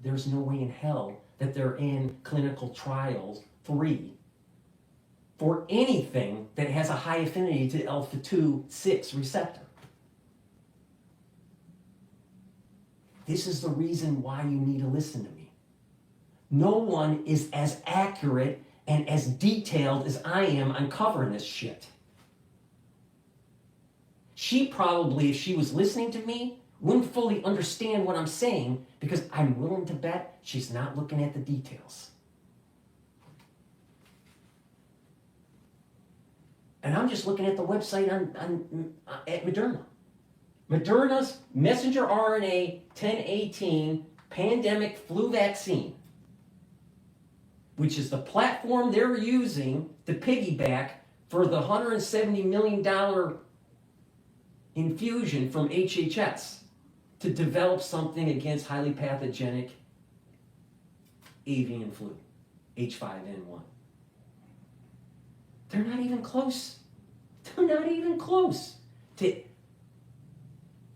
There's no way in hell that they're in clinical trials 3 for anything that has a high affinity to alpha 2,6 receptor. This is the reason why you need to listen to me. No one is as accurate and as detailed as I am on covering this shit. She probably, if she was listening to me, wouldn't fully understand what I'm saying, because I'm willing to bet she's not looking at the details. And I'm just looking at the website at Moderna. Moderna's messenger RNA 1018 pandemic flu vaccine, which is the platform they're using to piggyback for the $170 million infusion from HHS to develop something against highly pathogenic avian flu, H5N1. They're not even close. They're not even close to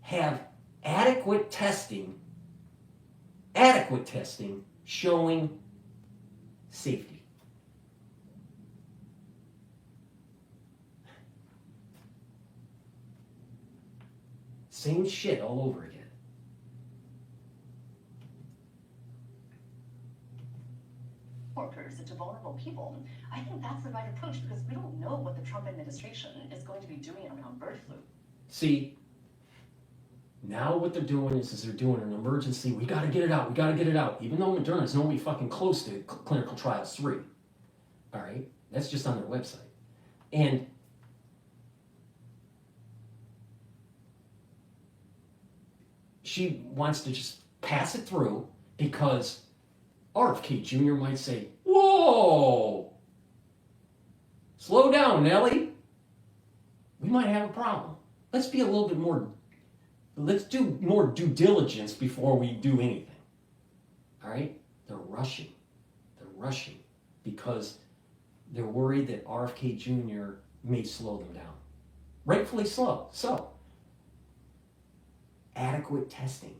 have adequate testing showing safety. Same shit all over again. Workers and to vulnerable people. I think that's the right approach, because we don't know what the Trump administration is going to be doing around bird flu. See, now what they're doing is they're doing an emergency. We got to get it out. We got to get it out. Even though Moderna's nowhere fucking close to clinical trials 3. All right? That's just on their website. And she wants to just pass it through because RFK Jr. might say, whoa, slow down, Nellie. We might have a problem. Let's be a little bit more, let's do more due diligence before we do anything. All right? They're rushing. They're rushing because they're worried that RFK Jr. may slow them down. Rightfully so. So, adequate testing,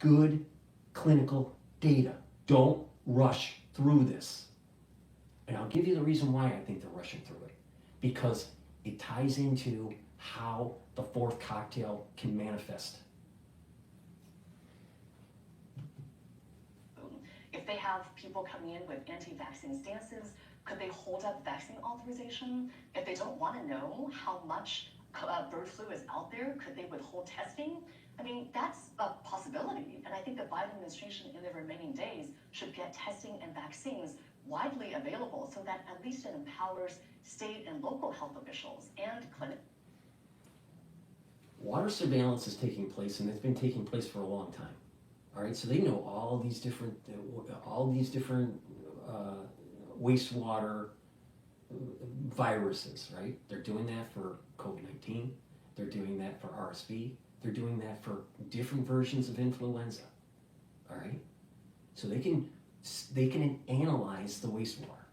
good clinical data. Don't rush through this. And I'll give you the reason why I think they're rushing through it. Because it ties into how the fourth cocktail can manifest. If they have people coming in with anti-vaccine stances, could they hold up vaccine authorization? If they don't want to know how much bird flu is out there, could they withhold testing? I mean, that's a possibility. And I think the Biden administration in the remaining days should get testing and vaccines widely available so that at least it empowers state and local health officials and clinics. Water surveillance is taking place, and it's been taking place for a long time. All right, so they know all these different wastewater viruses, right? They're doing that for COVID-19. They're doing that for RSV. They're doing that for different versions of influenza. All right, so they can analyze the wastewater.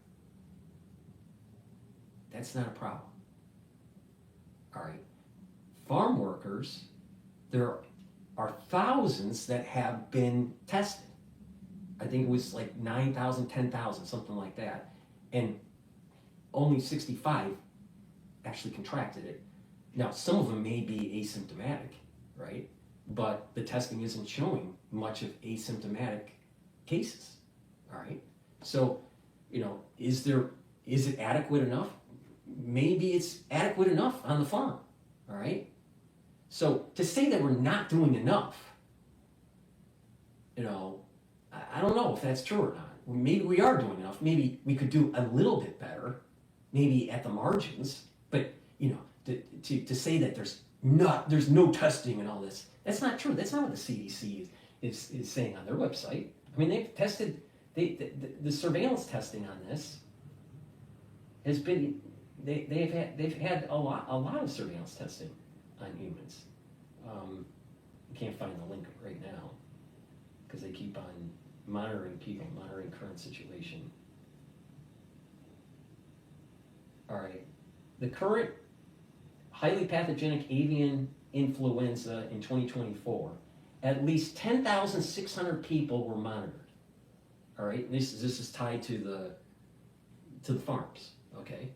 That's not a problem. All right, farm workers, there are thousands that have been tested. I think it was like 9,000, 10,000, something like that. And only 65 actually contracted it. Now, some of them may be asymptomatic, right? But the testing isn't showing much of asymptomatic cases, all right? So, is it adequate enough? Maybe it's adequate enough on the farm, all right? So to say that we're not doing enough, I don't know if that's true or not. Maybe we are doing enough. Maybe we could do a little bit better, maybe at the margins. But to say that there's no testing and all this, that's not true. That's not what the CDC is saying on their website. I mean, they've tested the surveillance testing on this has been they've had a lot of surveillance testing. on humans. I can't find the link right now because they keep on monitoring people, monitoring current situation. All right, the current highly pathogenic avian influenza in 2024, at least 10,600 people were monitored. All right, this is tied to the farms. Okay,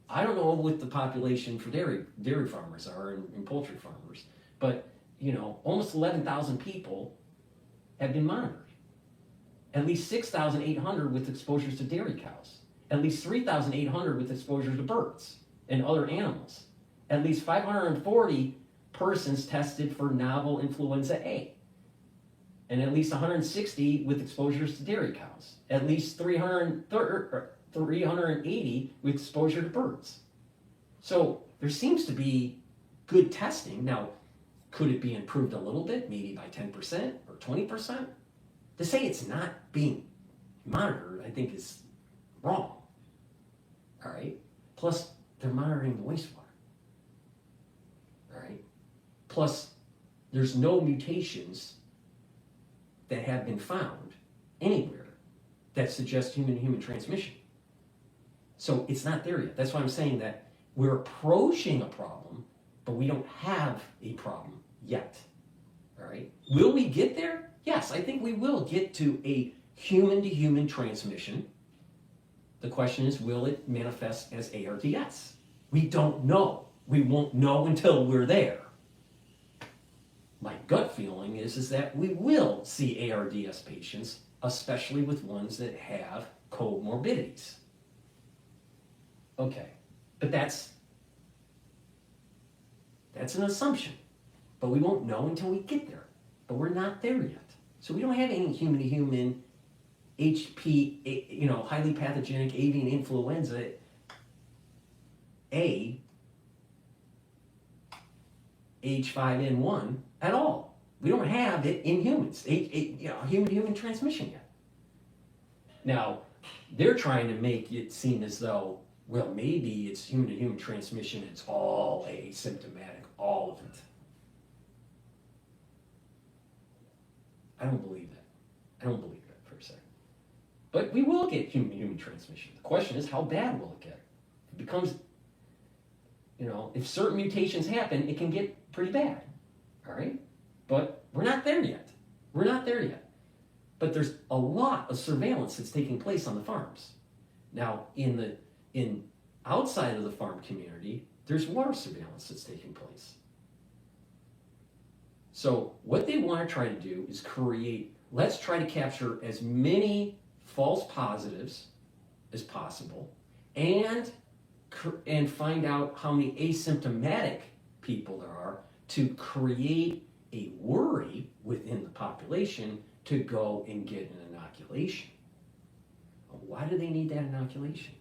I don't know what the population for dairy farmers are and poultry farmers, but you know, almost 11,000 people have been monitored. At least 6,800 with exposures to dairy cows. At least 3,800 with exposure to birds and other animals. At least 540 persons tested for novel influenza A. And at least 160 with exposures to dairy cows. At least 380 with exposure to birds. So there seems to be good testing. Now, could it be improved a little bit, maybe by 10% or 20%? To say it's not being monitored, I think is wrong. All right? Plus, they're monitoring the wastewater. All right? Plus, there's no mutations that have been found anywhere that suggest human-to-human transmission. So it's not there yet. That's why I'm saying that we're approaching a problem, but we don't have a problem yet. All right? Will we get there? Yes, I think we will get to a human-to-human transmission. The question is, will it manifest as ARDS? We don't know. We won't know until we're there. My gut feeling is that we will see ARDS patients, especially with ones that have comorbidities. Okay, but that's an assumption. But we won't know until we get there. But we're not there yet. So we don't have any human-to-human HP, highly pathogenic avian influenza A, H5N1 at all. We don't have it in humans, human-to-human transmission yet. Now, they're trying to make it seem as though, well, maybe it's human-to-human transmission, it's all asymptomatic, all of it. I don't believe that. I don't believe that for a second. But we will get human-to-human transmission. The question is, how bad will it get? It becomes, if certain mutations happen, it can get pretty bad. All right? But we're not there yet. We're not there yet. But there's a lot of surveillance that's taking place on the farms. Now, outside of the farm community, there's water surveillance that's taking place. So what they want to try to do is let's try to capture as many false positives as possible and find out how many asymptomatic people there are to create a worry within the population to go and get an inoculation. Why do they need that inoculation?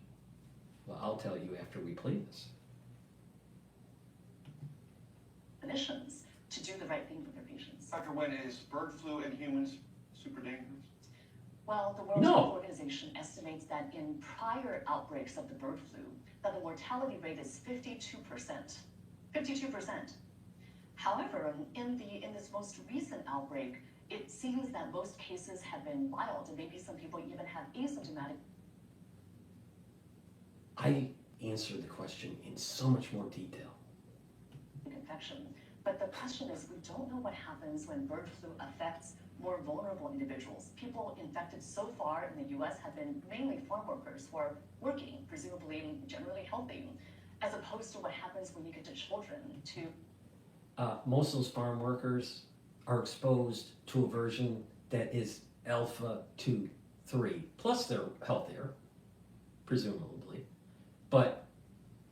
Well, I'll tell you after we play this. Clinicians to do the right thing for their patients. Dr. Wen, is bird flu in humans super dangerous? Well, the World Health Organization estimates that in prior outbreaks of the bird flu, that the mortality rate is 52%. 52%. However, in this most recent outbreak, it seems that most cases have been mild, and maybe some people even have asymptomatic. I answered the question in so much more detail. Infection. But the question is, we don't know what happens when bird flu affects more vulnerable individuals. People infected so far in the US have been mainly farm workers who are working, presumably generally healthy, as opposed to what happens when you get to children most of those farm workers are exposed to a version that is alpha 2-3, plus they're healthier, presumably. But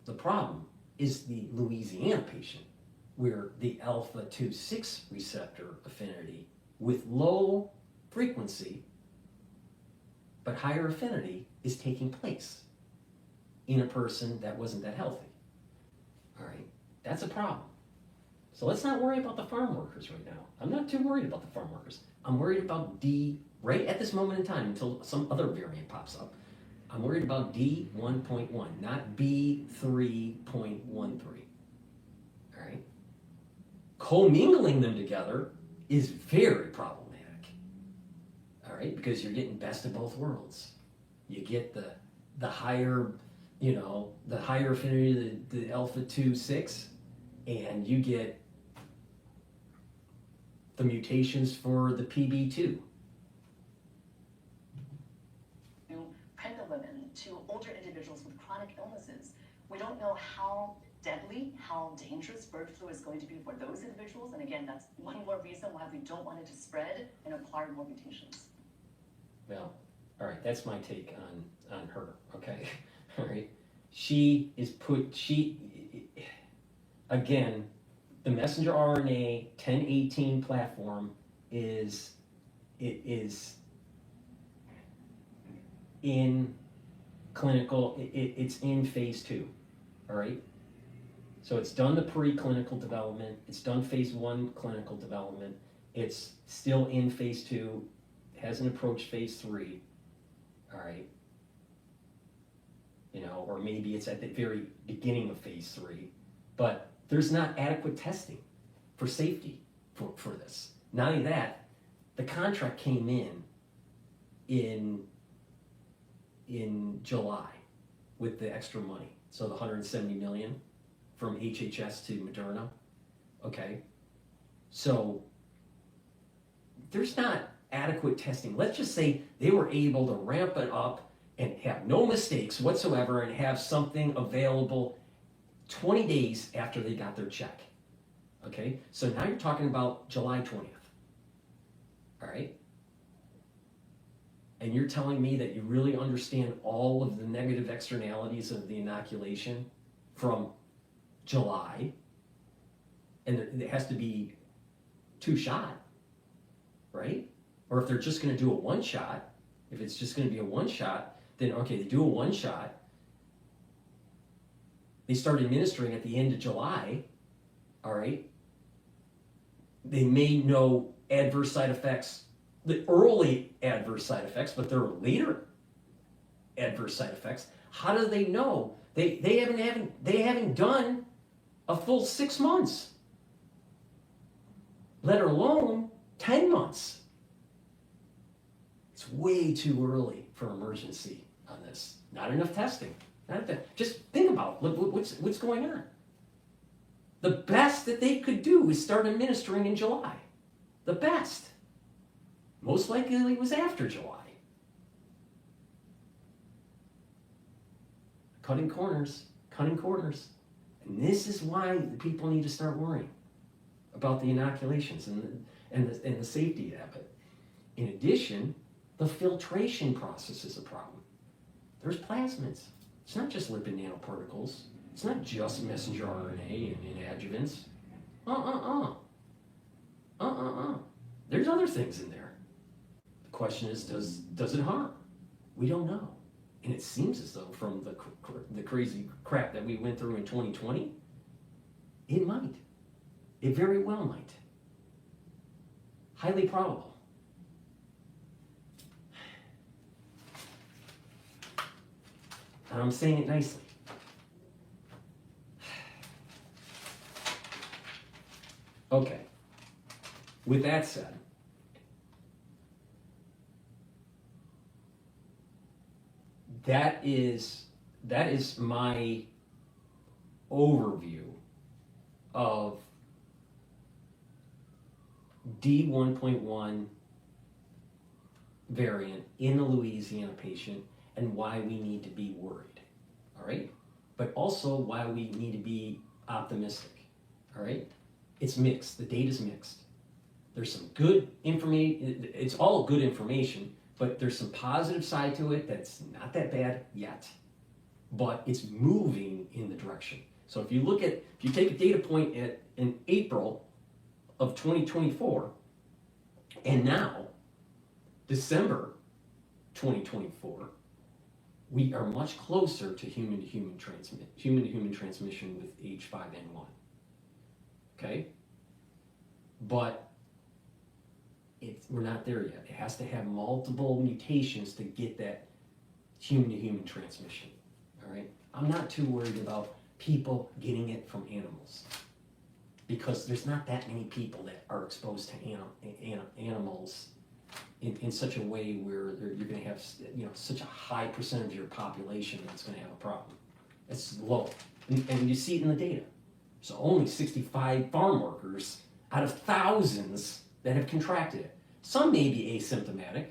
the problem is the Louisiana patient, where the alpha 2-6 receptor affinity with low frequency but higher affinity is taking place in a person that wasn't that healthy. All right, that's a problem. So let's not worry about the farm workers right now. I'm not too worried about the farm workers. I'm worried about D, right at this moment in time, until some other variant pops up. I'm worried about D1.1, not B3.13. All right? Commingling them together is very problematic. All right, because you're getting best of both worlds. You get the higher, the higher affinity, the alpha 2/6, and you get the mutations for the PB2. Pregnant women to older individuals with chronic illnesses. We don't know how deadly, how dangerous bird flu is going to be for those individuals. And again, that's one more reason why we don't want it to spread and acquire more mutations. Well, all right, that's my take on her, okay? All right. She, again, the messenger RNA 1018 platform is in clinical, it's in phase 2, all right? So it's done the preclinical development, it's done phase 1 clinical development, it's still in phase 2, hasn't approached phase 3, all right? Or maybe it's at the very beginning of phase 3, but there's not adequate testing for safety for this. Not only that, the contract came in July with the extra money. So the 170 million from HHS to Moderna. Okay. So there's not adequate testing. Let's just say they were able to ramp it up and have no mistakes whatsoever and have something available 20 days after they got their check. Okay, so now you're talking about July 20th. All right? And you're telling me that you really understand all of the negative externalities of the inoculation from July, and it has to be 2-shot, right? Or if they're just going to do a 1-shot, if it's just going to be a 1-shot, then okay, they do a 1-shot. They start administering at the end of July, all right? They may know adverse side effects, the early adverse side effects, but there are later adverse side effects. How do they know? They haven't done a full 6 months, let alone 10 months. It's way too early for emergency on this. Not enough testing. Just think about it. What's going on. The best that they could do is start administering in July. The best. Most likely it was after July. Cutting corners. And this is why the people need to start worrying about the inoculations and the safety of it. In addition, the filtration process is a problem. There's plasmids. It's not just lipid nanoparticles. It's not just messenger RNA and adjuvants. There's other things in there. The question is, does it harm? We don't know. And it seems as though from the crazy crap that we went through in 2020, it might. It very well might. Highly probable. And I'm saying it nicely. Okay. With that said, that is my overview of D1.1 variant in the Louisiana patient and why we need to be worried, all right? But also why we need to be optimistic, all right? It's mixed, the data's mixed. There's some good information, it's all good information, but there's some positive side to it that's not that bad yet, but it's moving in the direction. So if you take a data point in April of 2024, and now, December 2024, we are much closer to human-to-human transmission with H5N1. Okay? But we're not there yet. It has to have multiple mutations to get that human-to-human transmission. All right? I'm not too worried about people getting it from animals because there's not that many people that are exposed to animals in such a way where you're going to have, you know, such a high percentage of your population that's going to have a problem. It's low, and you see it in the data. So only 65 farm workers out of thousands that have contracted it. Some may be asymptomatic,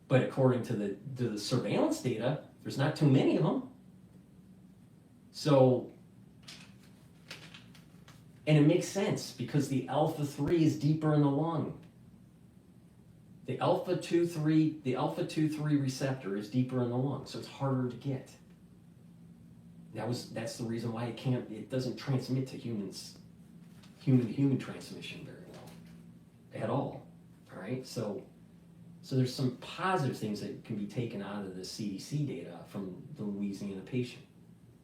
but according to the surveillance data, there's not too many of them. So, and it makes sense because the alpha-3 is deeper in the lung. The alpha-2,3 receptor is deeper in the lung, so it's harder to get. That's the reason why it doesn't transmit to humans, human transmission very well, at all. All right, so there's some positive things that can be taken out of the CDC data from the Louisiana patient.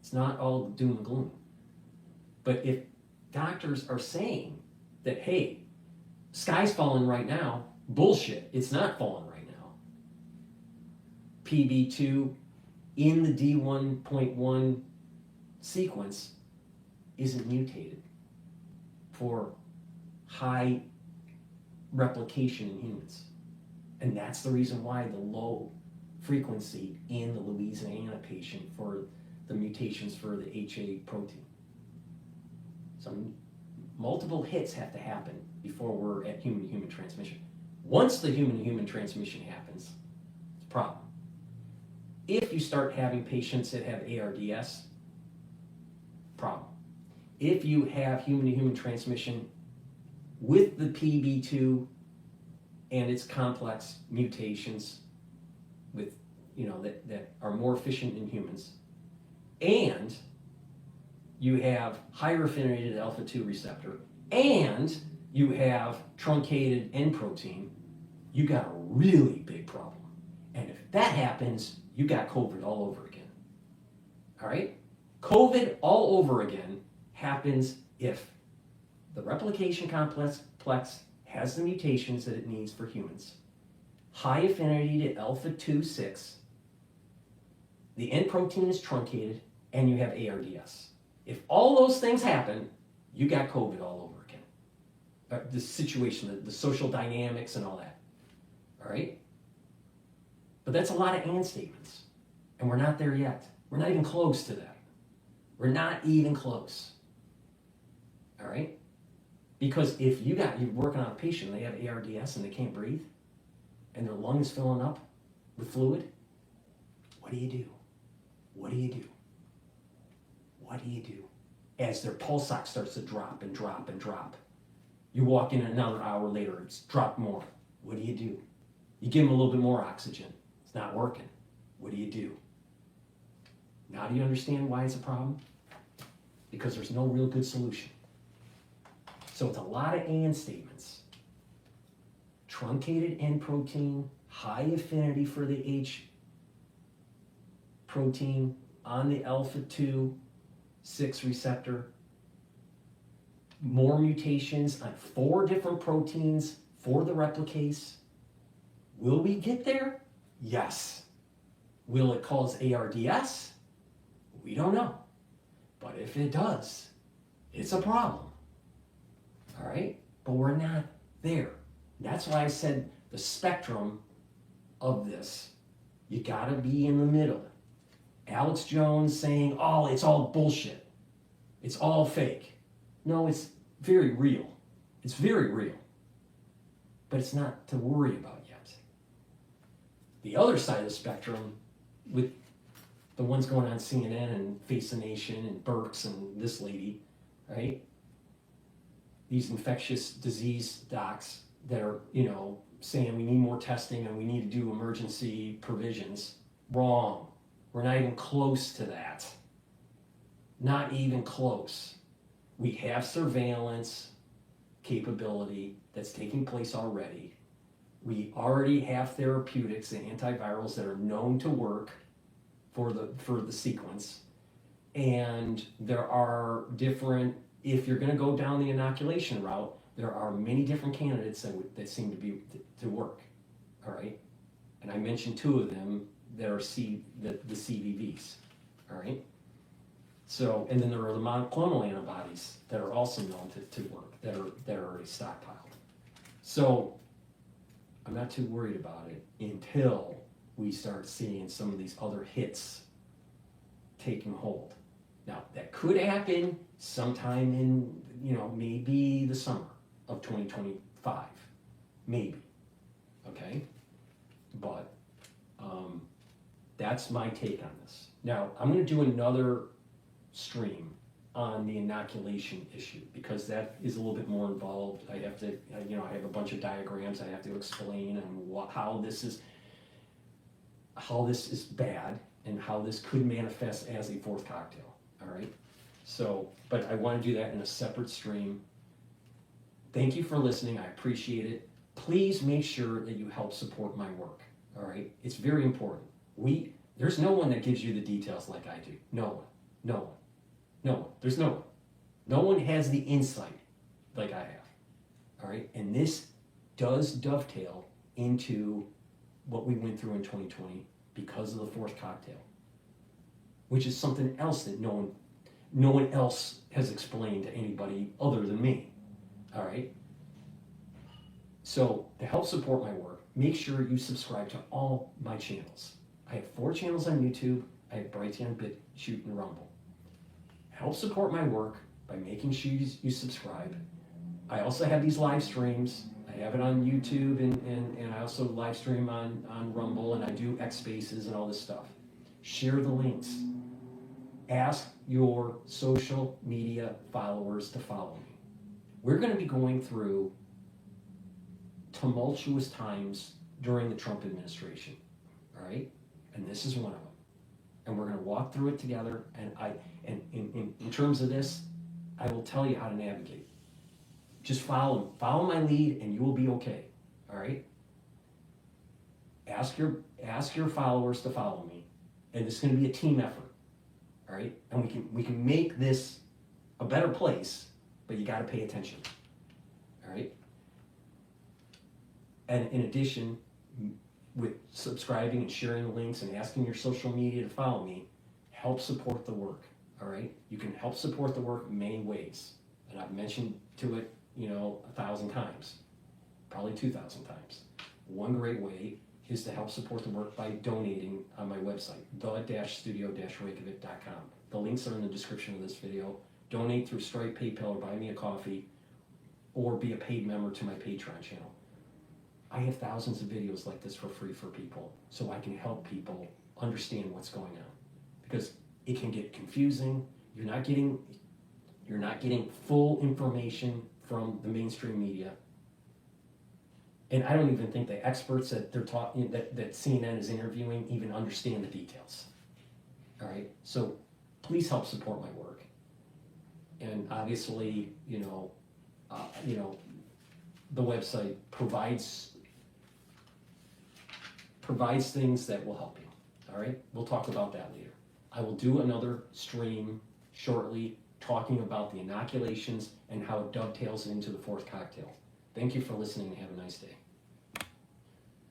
It's not all doom and gloom. But if doctors are saying that, hey, sky's falling right now, bullshit, it's not falling right now. PB2 in the D1.1 sequence isn't mutated for high replication in humans. And that's the reason why the low frequency in the Louisiana patient for the mutations for the HA protein. So multiple hits have to happen before we're at human-to-human transmission. Once the human-to-human transmission happens, it's a problem. If you start having patients that have ARDS, problem. If you have human-to-human transmission with the PB2 and its complex mutations with, you know, that are more efficient in humans, and you have higher affinity to the alpha-2 receptor, and you have truncated N protein, you got a really big problem. And if that happens, you got COVID all over again. All right? COVID all over again happens if the replication complex has the mutations that it needs for humans, high affinity to alpha-2,6, the N protein is truncated, and you have ARDS. If all those things happen, you got COVID all over again. The situation, the social dynamics and all that. All right? But that's a lot of and statements. And we're not there yet. We're not even close to that. We're not even close. All right? Because if you're working on a patient, they have ARDS and they can't breathe, and their lung is filling up with fluid, what do you do? What do you do? What do you do? As their pulse ox starts to drop and drop and drop. You walk in another hour later, it's dropped more. What do? You give them a little bit more oxygen. It's not working. What do? Now do you understand why it's a problem? Because there's no real good solution. So it's a lot of and statements. Truncated N protein, high affinity for the H protein on the alpha-2,6 receptor, more mutations on 4 different proteins for the replicase. Will we get there? Yes. Will it cause ARDS? We don't know. But if it does, it's a problem. All right? But we're not there. That's why I said the spectrum of this, you gotta be in the middle. Alex Jones saying, oh, it's all bullshit. It's all fake. No, it's very real. It's very real. But it's not to worry about yet. The other side of the spectrum, with the ones going on CNN and Face the Nation and Burks and this lady, right? These infectious disease docs that are, saying we need more testing and we need to do emergency provisions. Wrong. We're not even close to that. Not even close. We have surveillance capability that's taking place already. We already have therapeutics and antivirals that are known to work for the sequence. And there are different, if you're going to go down the inoculation route, there are many different candidates that seem to work. All right? And I mentioned 2 of them that are the CVVs. All right? So, and then there are the monoclonal antibodies that are also known to work, that are already stockpiled. So, I'm not too worried about it until we start seeing some of these other hits taking hold. Now, that could happen sometime in, maybe the summer of 2025. Maybe. Okay? But that's my take on this. Now, I'm going to do another stream on the inoculation issue because that is a little bit more involved. I have to, I have a bunch of diagrams I have to explain on how this is bad and how this could manifest as a fourth cocktail. All right. So, but I want to do that in a separate stream. Thank you for listening. I appreciate it. Please make sure that you help support my work. All right. It's very important. There's no one that gives you the details like I do. No one. There's no one. No one has the insight like I have. All right. And this does dovetail into what we went through in 2020 because of the fourth cocktail, which is something else that no one else has explained to anybody other than me. All right. So to help support my work, make sure you subscribe to all my channels. I have 4 channels on YouTube. I have Brighteon, Bitchute, and Rumble. Help support my work by making sure you subscribe. I also have these live streams. I have it on YouTube and I also live stream on Rumble, and I do X Spaces and all this stuff. Share the links. Ask your social media followers to follow me. We're going to be going through tumultuous times during the Trump administration, all right? And this is one of them. And we're going to walk through it together. And in terms of this, I will tell you how to navigate. Just follow my lead, and you will be okay. All right. Ask your followers to follow me, and it's going to be a team effort. All right. And we can make this a better place, but you got to pay attention. All right. And in addition, with subscribing and sharing the links and asking your social media to follow me, help support the work. All right. You can help support the work many ways, and I've mentioned to it 1,000 times, probably 2,000 times. One great way is to help support the work by donating on my website, the-studio-reykjavik.com. The links are in the description of this video. Donate through Stripe, PayPal, or buy me a coffee, or be a paid member to my Patreon channel. I have thousands of videos like this for free for people, so I can help people understand what's going on. Because it can get confusing. You're not getting full information from the mainstream media. And I don't even think the experts that they're talking that CNN is interviewing even understand the details. All right, so please help support my work. And obviously, the website provides things that will help you. All right, we'll talk about that later. I will do another stream shortly talking about the inoculations and how it dovetails into the fourth cocktail. Thank you for listening and have a nice day.